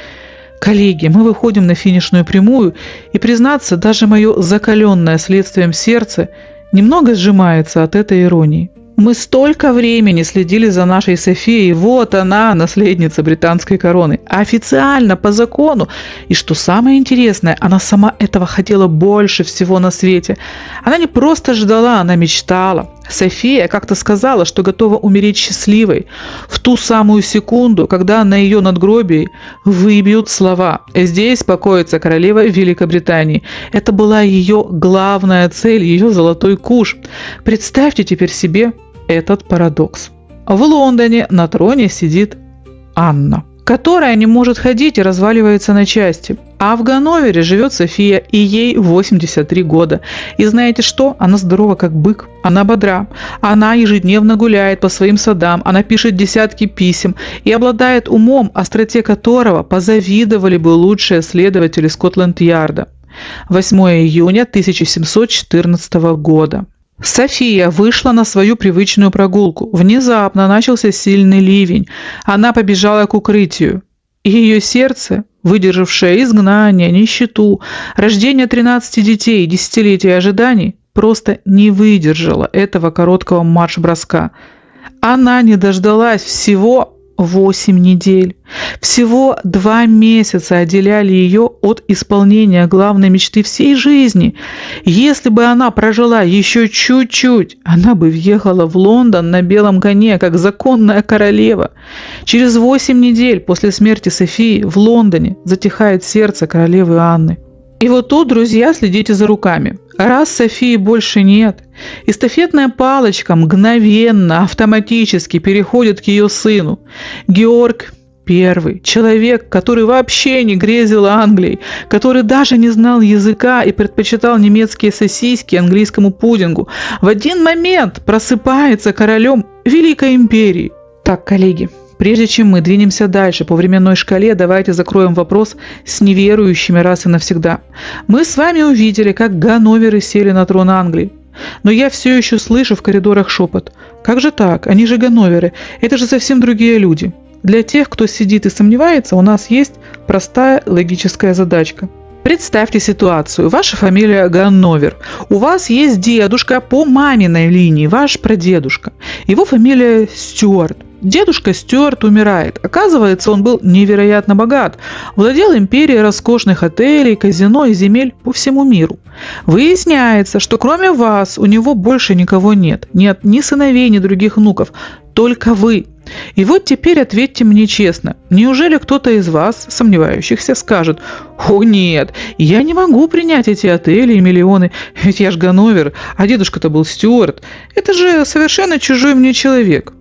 Коллеги, мы выходим на финишную прямую, и, признаться, даже мое закаленное следствием сердце немного сжимается от этой иронии. Мы столько времени следили за нашей Софией, вот она, наследница британской короны, официально, по закону. И что самое интересное, она сама этого хотела больше всего на свете. Она не просто ждала, она мечтала. София как-то сказала, что готова умереть счастливой в ту самую секунду, когда на ее надгробии выбьют слова «Здесь покоится королева Великобритании». Это была ее главная цель, ее золотой куш. Представьте теперь себе этот парадокс. В Лондоне на троне сидит Анна, которая не может ходить и разваливается на части. А в Ганновере живет София, и ей 83 года. И знаете что? Она здорова как бык, она бодра. Она ежедневно гуляет по своим садам, она пишет десятки писем и обладает умом, остроте которого позавидовали бы лучшие следователи Скотланд-Ярда. 8 июня 1714 года. София вышла на свою привычную прогулку. Внезапно начался сильный ливень. Она побежала к укрытию. И ее сердце, выдержавшее изгнание, нищету, рождение 13 детей и десятилетия ожиданий, просто не выдержало этого короткого марш-броска. Она не дождалась всего 8 недель. Всего 2 месяца отделяли ее от исполнения главной мечты всей жизни. Если бы она прожила еще чуть-чуть, она бы въехала в Лондон на белом коне, как законная королева. Через 8 недель после смерти Софии в Лондоне затихает сердце королевы Анны. И вот тут, друзья, следите за руками. Раз Софии больше нет, эстафетная палочка мгновенно, автоматически переходит к ее сыну. Георг I, человек, который вообще не грезил Англией, который даже не знал языка и предпочитал немецкие сосиски английскому пудингу, в один момент просыпается королем Великой империи. Так, коллеги, прежде чем мы двинемся дальше по временной шкале, давайте закроем вопрос с неверующими раз и навсегда. Мы с вами увидели, как Ганноверы сели на трон Англии. Но я все еще слышу в коридорах шепот. Как же так? Они же Ганноверы. Это же совсем другие люди. Для тех, кто сидит и сомневается, у нас есть простая логическая задачка. Представьте ситуацию. Ваша фамилия Ганновер. У вас есть дедушка по маминой линии, ваш прадедушка. Его фамилия Стюарт. Дедушка Стюарт умирает. Оказывается, он был невероятно богат. Владел империей роскошных отелей, казино и земель по всему миру. Выясняется, что кроме вас у него больше никого нет. Нет ни сыновей, ни других внуков. Только вы. И вот теперь ответьте мне честно. Неужели кто-то из вас, сомневающихся, скажет: «О нет, я не могу принять эти отели и миллионы, ведь я ж Ганновер, а дедушка-то был Стюарт. Это же совершенно чужой мне человек».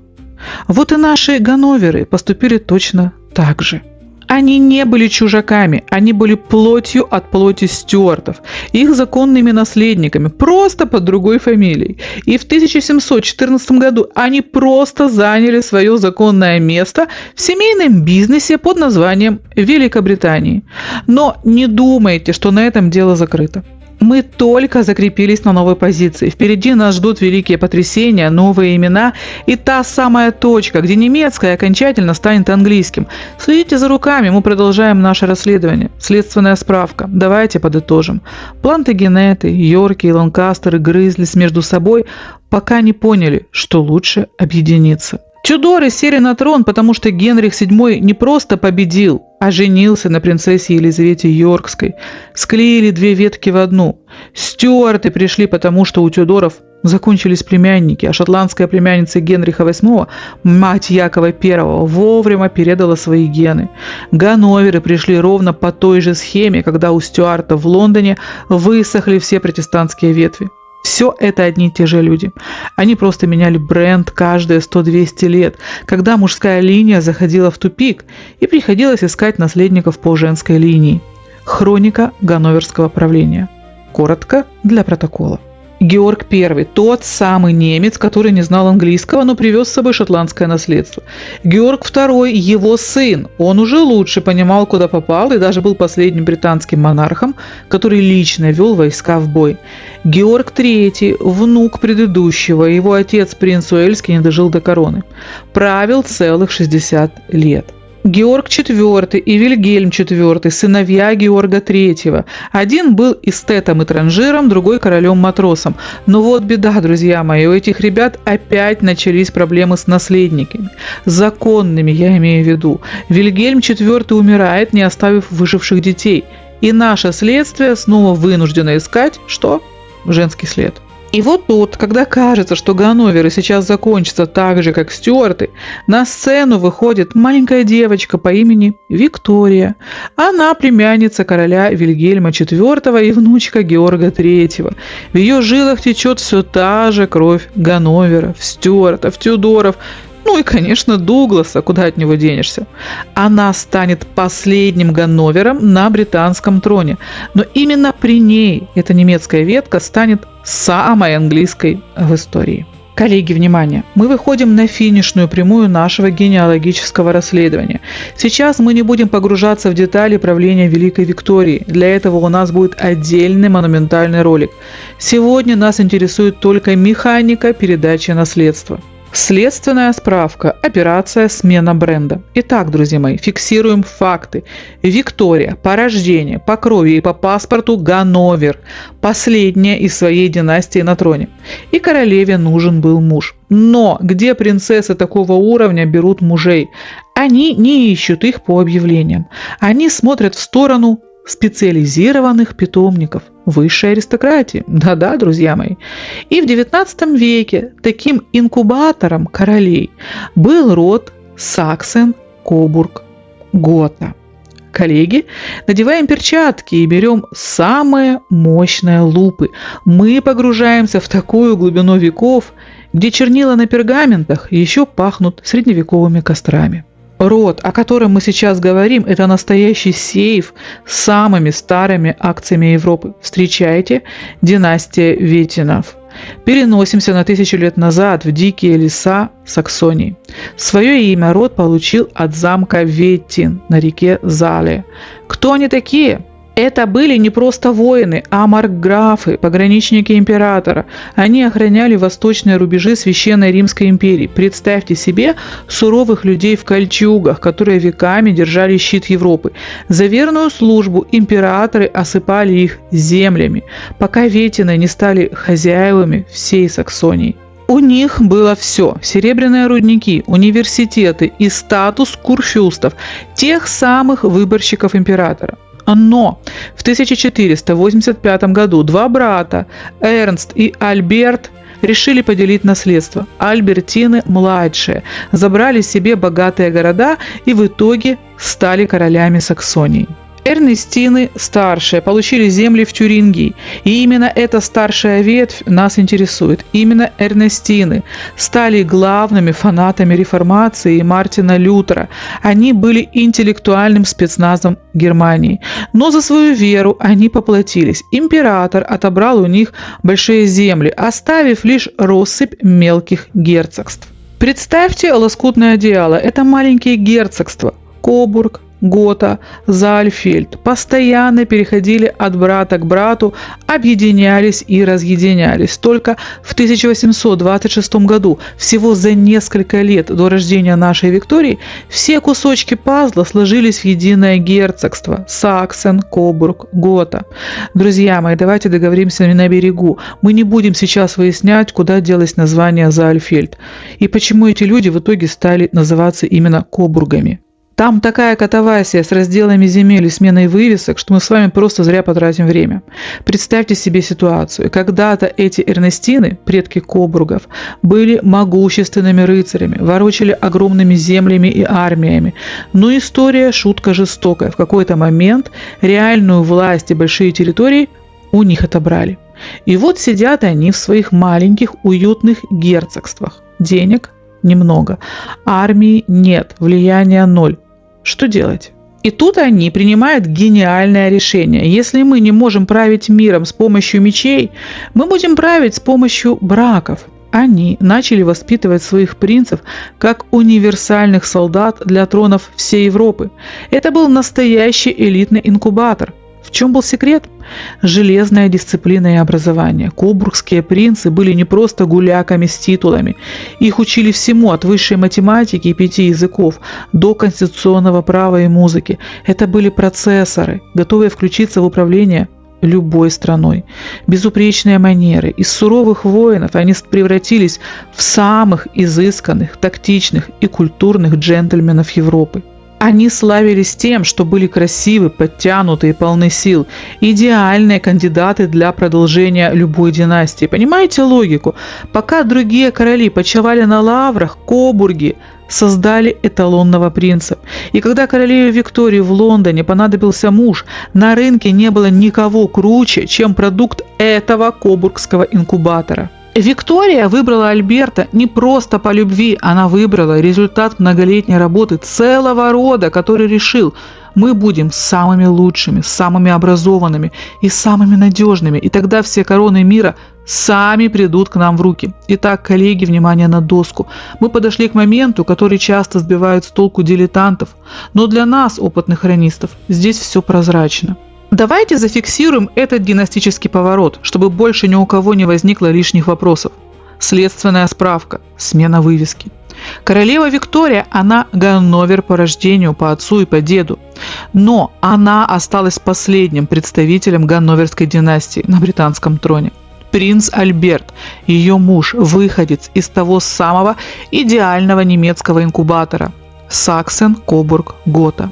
Вот и наши Ганноверы поступили точно так же. Они не были чужаками, они были плотью от плоти Стюартов, их законными наследниками, просто под другой фамилией. И в 1714 году они просто заняли свое законное место в семейном бизнесе под названием Великобритании. Но не думайте, что на этом дело закрыто. Мы только закрепились на новой позиции. Впереди нас ждут великие потрясения, новые имена и та самая точка, где немецкое окончательно станет английским. Следите за руками, мы продолжаем наше расследование. Следственная справка. Давайте подытожим. Плантагенеты, Йорки и Ланкастеры грызлись между собой, пока не поняли, что лучше объединиться. Тюдоры сели на трон, потому что Генрих VII не просто победил, а женился на принцессе Елизавете Йоркской. Склеили 2 ветки в одну. Стюарты пришли потому, что у Тюдоров закончились племянники, а шотландская племянница Генриха VIII, мать Якова I, вовремя передала свои гены. Ганноверы пришли ровно по той же схеме, когда у Стюартов в Лондоне высохли все протестантские ветви. Все это одни и те же люди. Они просто меняли бренд каждые 100-200 лет, когда мужская линия заходила в тупик и приходилось искать наследников по женской линии. Хроника ганноверского правления. Коротко для протокола. Георг I, тот самый немец, который не знал английского, но привез с собой шотландское наследство. Георг II, его сын, он уже лучше понимал, куда попал, и даже был последним британским монархом, который лично вел войска в бой. Георг III, внук предыдущего, его отец принц Уэльский не дожил до короны. Правил целых 60 лет. Георг IV и Вильгельм IV, сыновья Георга III. Один был эстетом и транжиром, другой королем-матросом. Но вот беда, друзья мои, у этих ребят опять начались проблемы с наследниками. Законными, я имею в виду. Вильгельм IV умирает, не оставив выживших детей. И наше следствие снова вынуждено искать, что? Женский след. И вот тут, когда кажется, что Ганноверы сейчас закончатся так же, как Стюарты, на сцену выходит маленькая девочка по имени Виктория. Она племянница короля Вильгельма IV и внучка Георга III. В ее жилах течет все та же кровь Ганноверов, Стюартов, Тюдоров, ну и, конечно, Дугласа, куда от него денешься. Она станет последним Ганновером на британском троне. Но именно при ней эта немецкая ветка станет самой английской в истории. Коллеги, внимание! Мы выходим на финишную прямую нашего генеалогического расследования. Сейчас мы не будем погружаться в детали правления Великой Виктории. Для этого у нас будет отдельный монументальный ролик. Сегодня нас интересует только механика передачи наследства. Следственная справка. Операция «Смена бренда». Итак, друзья мои, фиксируем факты. Виктория по рождению, по крови и по паспорту Ганновер. Последняя из своей династии на троне. И королеве нужен был муж. Но где принцессы такого уровня берут мужей? Они не ищут их по объявлениям. Они смотрят в сторону специализированных питомников высшей аристократии. Да-да, друзья мои. И в XIX веке таким инкубатором королей был род Саксен-Кобург-Гота. Коллеги, надеваем перчатки и берем самые мощные лупы. Мы погружаемся в такую глубину веков, где чернила на пергаментах еще пахнут средневековыми кострами. Род, о котором мы сейчас говорим, это настоящий сейф с самыми старыми акциями Европы. Встречайте, династия Веттинов. Переносимся на 1000 лет назад в дикие леса Саксонии. Свое имя род получил от замка Веттин на реке Зале. Кто они такие? Это были не просто воины, а маркграфы, пограничники императора. Они охраняли восточные рубежи Священной Римской империи. Представьте себе суровых людей в кольчугах, которые веками держали щит Европы. За верную службу императоры осыпали их землями, пока Веттины не стали хозяевами всей Саксонии. У них было все – серебряные рудники, университеты и статус курфюрстов, тех самых выборщиков императора. Но в 1485 году два брата, Эрнст и Альберт, решили поделить наследство. Альбертины-младшие забрали себе богатые города и в итоге стали королями Саксонии. Эрнестины старшие получили земли в Тюрингии, и именно эта старшая ветвь нас интересует. Именно Эрнестины стали главными фанатами реформации и Мартина Лютера. Они были интеллектуальным спецназом Германии. Но за свою веру они поплатились. Император отобрал у них большие земли, оставив лишь россыпь мелких герцогств. Представьте лоскутное одеяло. Это маленькие герцогства. Кобург, Гота, Заальфельд постоянно переходили от брата к брату, объединялись и разъединялись. Только в 1826 году, всего за несколько лет до рождения нашей Виктории, все кусочки пазла сложились в единое герцогство – Саксен, Кобург, Гота. Друзья мои, давайте договоримся на берегу. Мы не будем сейчас выяснять, куда делось название Заальфельд и почему эти люди в итоге стали называться именно Кобургами. Там такая катавасия с разделами земель и сменой вывесок, что мы с вами просто зря потратим время. Представьте себе ситуацию. Когда-то эти Эрнестины, предки Кобургов, были могущественными рыцарями, ворочали огромными землями и армиями. Но история шутка жестокая. В какой-то момент реальную власть и большие территории у них отобрали. И вот сидят они в своих маленьких уютных герцогствах. Денег немного, армии нет, влияния ноль. Что делать? И тут они принимают гениальное решение. Если мы не можем править миром с помощью мечей, мы будем править с помощью браков. Они начали воспитывать своих принцев как универсальных солдат для тронов всей Европы. Это был настоящий элитный инкубатор. В чем был секрет? Железная дисциплина и образование. Кобургские принцы были не просто гуляками с титулами. Их учили всему, от высшей математики и 5 языков до конституционного права и музыки. Это были процессоры, готовые включиться в управление любой страной. Безупречные манеры. Из суровых воинов они превратились в самых изысканных, тактичных и культурных джентльменов Европы. Они славились тем, что были красивы, подтянуты и полны сил. Идеальные кандидаты для продолжения любой династии. Понимаете логику? Пока другие короли почивали на лаврах, Кобурги создали эталонного принца. И когда королеве Виктории в Лондоне понадобился муж, на рынке не было никого круче, чем продукт этого кобургского инкубатора. Виктория выбрала Альберта не просто по любви, она выбрала результат многолетней работы целого рода, который решил: мы будем самыми лучшими, самыми образованными и самыми надежными, и тогда все короны мира сами придут к нам в руки. Итак, коллеги, внимание на доску. Мы подошли к моменту, который часто сбивает с толку дилетантов, но для нас, опытных хронистов, здесь все прозрачно. Давайте зафиксируем этот династический поворот, чтобы больше ни у кого не возникло лишних вопросов. Следственная справка, смена вывески. Королева Виктория, она Ганновер по рождению, по отцу и по деду. Но она осталась последним представителем ганноверской династии на британском троне. Принц Альберт, ее муж, выходец из того самого идеального немецкого инкубатора – Саксен-Кобург-Гота.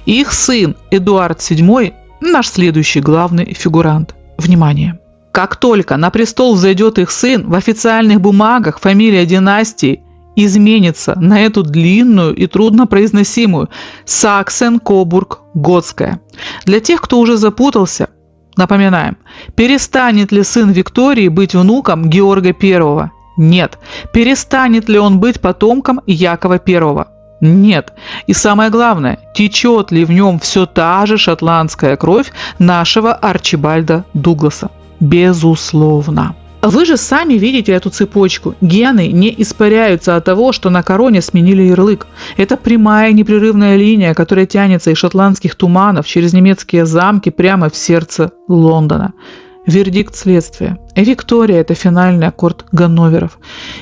Их сын Эдуард VII – наш следующий главный фигурант. Внимание! Как только на престол взойдет их сын, в официальных бумагах фамилия династии изменится на эту длинную и труднопроизносимую Саксен-Кобург-Готская. Для тех, кто уже запутался, напоминаем, перестанет ли сын Виктории быть внуком Георга I? Нет. Перестанет ли он быть потомком Якова I? Нет. И самое главное, течет ли в нем все та же шотландская кровь нашего Арчибальда Дугласа? Безусловно. Вы же сами видите эту цепочку. Гены не испаряются от того, что на короне сменили ярлык. Это прямая непрерывная линия, которая тянется из шотландских туманов через немецкие замки прямо в сердце Лондона. Вердикт следствия. Виктория – это финальный аккорд Ганноверов.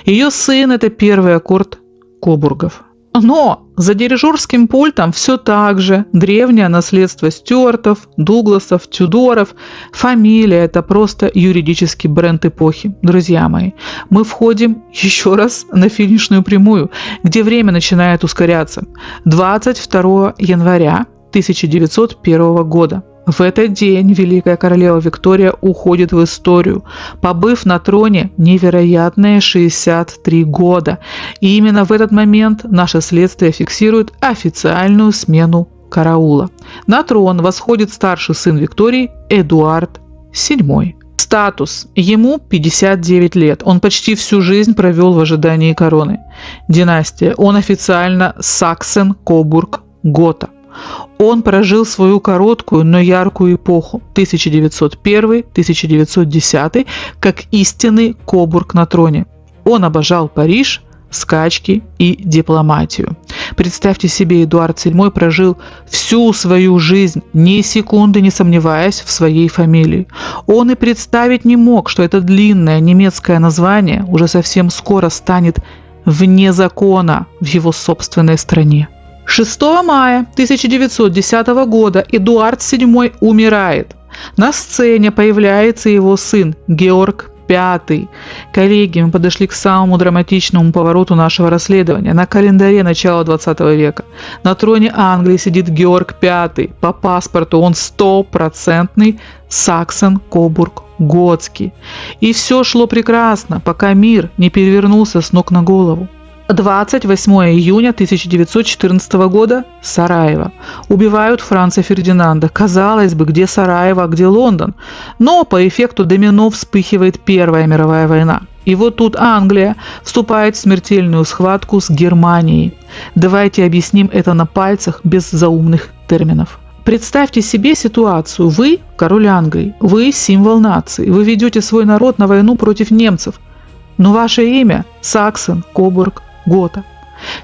Ее сын – это первый аккорд Кобургов. Но за дирижерским пультом все так же древнее наследство Стюартов, Дугласов, Тюдоров. Фамилия – это просто юридический бренд эпохи. Друзья мои, мы входим еще раз на финишную прямую, где время начинает ускоряться. 22 января 1901 года. В этот день великая королева Виктория уходит в историю, побыв на троне невероятные 63 года. И именно в этот момент наше следствие фиксирует официальную смену караула. На трон восходит старший сын Виктории Эдуард VII. Статус. Ему 59 лет. Он почти всю жизнь провел в ожидании короны. Династия. Он официально Саксен-Кобург-Гота. Он прожил свою короткую, но яркую эпоху 1901-1910 как истинный Кобург на троне. Он обожал Париж, скачки и дипломатию. Представьте себе, Эдуард VII прожил всю свою жизнь, ни секунды не сомневаясь в своей фамилии. Он и представить не мог, что это длинное немецкое название уже совсем скоро станет вне закона в его собственной стране. 6 мая 1910 года Эдуард VII умирает. На сцене появляется его сын Георг V. Коллеги, мы подошли к самому драматичному повороту нашего расследования. На календаре начала 20 века. На троне Англии сидит Георг V. По паспорту он 100% Саксен-Кобург-Готский. И все шло прекрасно, пока мир не перевернулся с ног на голову. 28 июня 1914 года. Сараево. Убивают Франца Фердинанда. Казалось бы, где Сараево, а где Лондон? Но по эффекту домино вспыхивает Первая мировая война. И вот тут Англия вступает в смертельную схватку с Германией. Давайте объясним это на пальцах без заумных терминов. Представьте себе ситуацию. Вы король Англии, вы символ нации, вы ведете свой народ на войну против немцев. Но ваше имя Саксен-Кобург-Гота.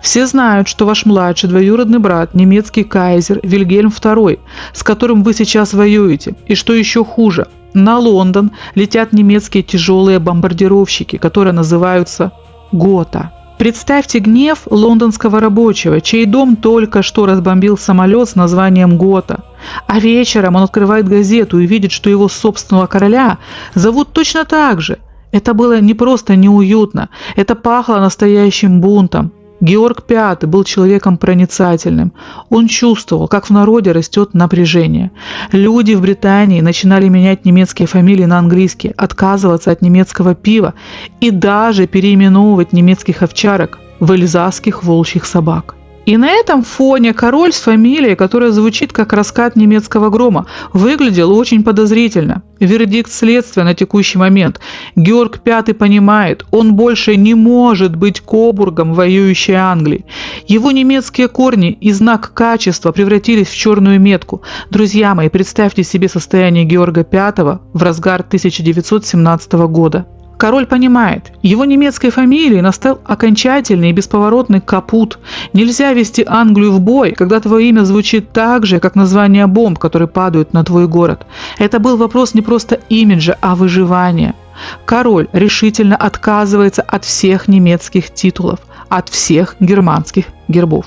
Все знают, что ваш младший двоюродный брат, немецкий кайзер Вильгельм II, с которым вы сейчас воюете, и что еще хуже, на Лондон летят немецкие тяжелые бомбардировщики, которые называются «Гота». Представьте гнев лондонского рабочего, чей дом только что разбомбил самолет с названием «Гота». А вечером он открывает газету и видит, что его собственного короля зовут точно так же. Это было не просто неуютно, это пахло настоящим бунтом. Георг V был человеком проницательным. Он чувствовал, как в народе растет напряжение. Люди в Британии начинали менять немецкие фамилии на английские, отказываться от немецкого пива и даже переименовывать немецких овчарок в эльзасских волчьих собак. И на этом фоне король с фамилией, которая звучит как раскат немецкого грома, выглядел очень подозрительно. Вердикт следствия на текущий момент. Георг V понимает, он больше не может быть Кобургом воюющей Англии. Его немецкие корни и знак качества превратились в черную метку. Друзья мои, представьте себе состояние Георга V в разгар 1917 года. Король понимает, его немецкой фамилии настал окончательный и бесповоротный капут. Нельзя вести Англию в бой, когда твое имя звучит так же, как название бомб, которые падают на твой город. Это был вопрос не просто имиджа, а выживания. Король решительно отказывается от всех немецких титулов, от всех германских гербов.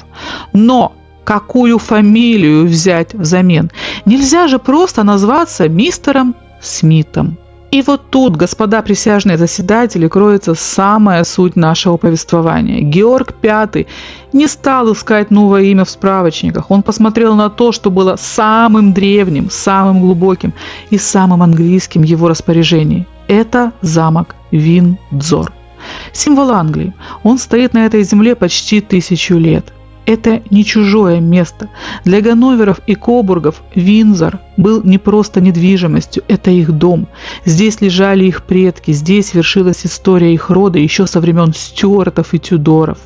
Но какую фамилию взять взамен? Нельзя же просто назваться мистером Смитом. И вот тут, господа присяжные заседатели, кроется самая суть нашего повествования. Георг V не стал искать новое имя в справочниках. Он посмотрел на то, что было самым древним, самым глубоким и самым английским в его распоряжении. Это замок Виндзор. Символ Англии. Он стоит на этой земле почти 1000 лет. Это не чужое место. Для Ганноверов и Кобургов Виндзор был не просто недвижимостью, это их дом. Здесь лежали их предки, здесь вершилась история их рода еще со времен Стюартов и Тюдоров.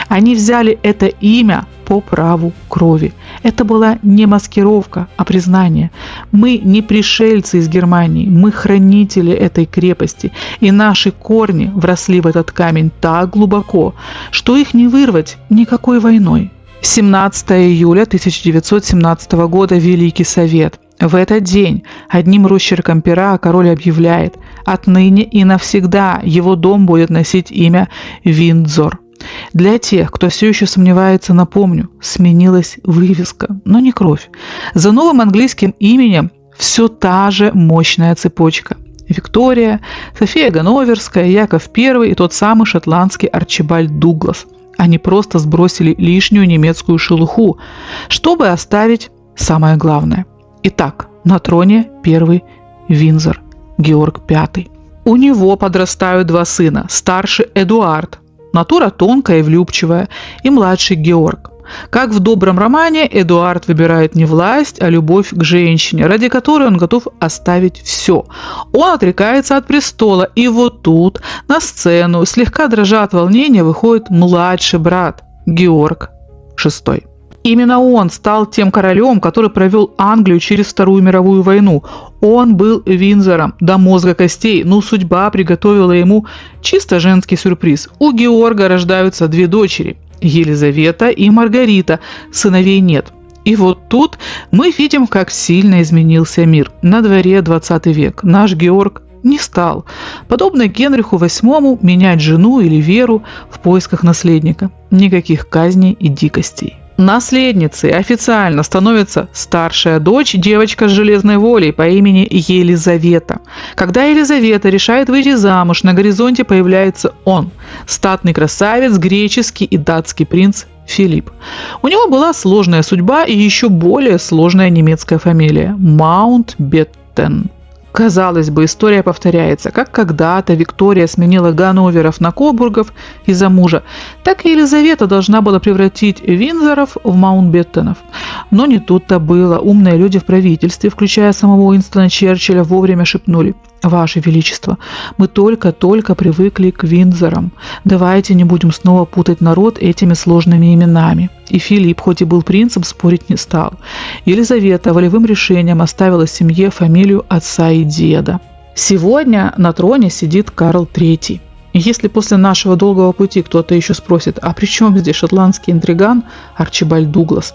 Они взяли это имя по праву крови. Это была не маскировка, а признание. Мы не пришельцы из Германии, мы хранители этой крепости, и наши корни вросли в этот камень так глубоко, что их не вырвать никакой войной. 17 июля 1917 года Великий Совет. В этот день одним росчерком пера король объявляет: отныне и навсегда его дом будет носить имя Виндзор. Для тех, кто все еще сомневается, напомню, сменилась вывеска, но не кровь. За новым английским именем все та же мощная цепочка. Виктория, София Ганноверская, Яков I и тот самый шотландский Арчибальд Дуглас. Они просто сбросили лишнюю немецкую шелуху, чтобы оставить самое главное. Итак, на троне первый Виндзор, Георг V. У него подрастают два сына, старший Эдуард, натура тонкая и влюбчивая, и младший Георг. Как в добром романе, Эдуард выбирает не власть, а любовь к женщине, ради которой он готов оставить все. Он отрекается от престола, и вот тут на сцену, слегка дрожа от волнения, выходит младший брат Георг VI. Именно он стал тем королем, который провел Англию через Вторую мировую войну. Он был Виндзором до мозга костей, но судьба приготовила ему чисто женский сюрприз. У Георга рождаются две дочери – Елизавета и Маргарита, сыновей нет. И вот тут мы видим, как сильно изменился мир. На дворе 20 век. Наш Георг не стал, подобно Генриху VIII, менять жену или веру в поисках наследника. Никаких казней и дикостей. Наследницей официально становится старшая дочь, девочка с железной волей по имени Елизавета. Когда Елизавета решает выйти замуж, на горизонте появляется он – статный красавец, греческий и датский принц Филипп. У него была сложная судьба и еще более сложная немецкая фамилия – Маунтбеттен. Казалось бы, история повторяется. Как когда-то Виктория сменила Ганноверов на Кобургов из-за мужа, так и Елизавета должна была превратить Виндзоров в Маунтбеттенов. Но не тут-то было. Умные люди в правительстве, включая самого Уинстона Черчилля, вовремя шепнули: «Ваше Величество, мы только-только привыкли к Виндзорам. Давайте не будем снова путать народ этими сложными именами». И Филипп, хоть и был принцем, спорить не стал. Елизавета волевым решением оставила семье фамилию отца и деда. Сегодня на троне сидит Карл III. И если после нашего долгого пути кто-то еще спросит, а при чем здесь шотландский интриган Арчибальд Дуглас,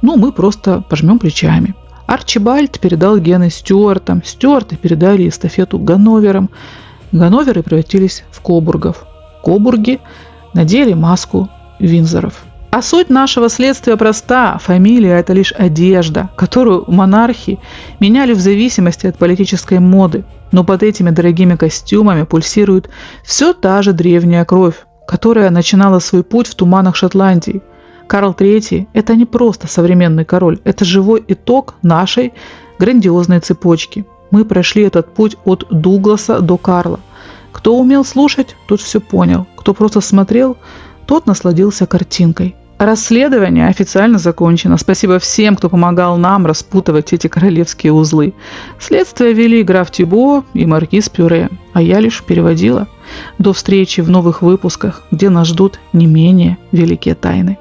мы просто пожмем плечами. Арчибальд передал гены Стюартам, Стюарты передали эстафету Ганноверам, Ганноверы превратились в Кобургов, Кобурги надели маску Виндзоров. А суть нашего следствия проста. Фамилия – это лишь одежда, которую монархи меняли в зависимости от политической моды. Но под этими дорогими костюмами пульсирует все та же древняя кровь, которая начинала свой путь в туманах Шотландии. Карл III – это не просто современный король, это живой итог нашей грандиозной цепочки. Мы прошли этот путь от Дугласа до Карла. Кто умел слушать, тот все понял. Кто просто смотрел, тот насладился картинкой. Расследование официально закончено. Спасибо всем, кто помогал нам распутывать эти королевские узлы. Следствие вели граф Тюбо и маркиз Пюре, а я лишь переводила. До встречи в новых выпусках, где нас ждут не менее великие тайны.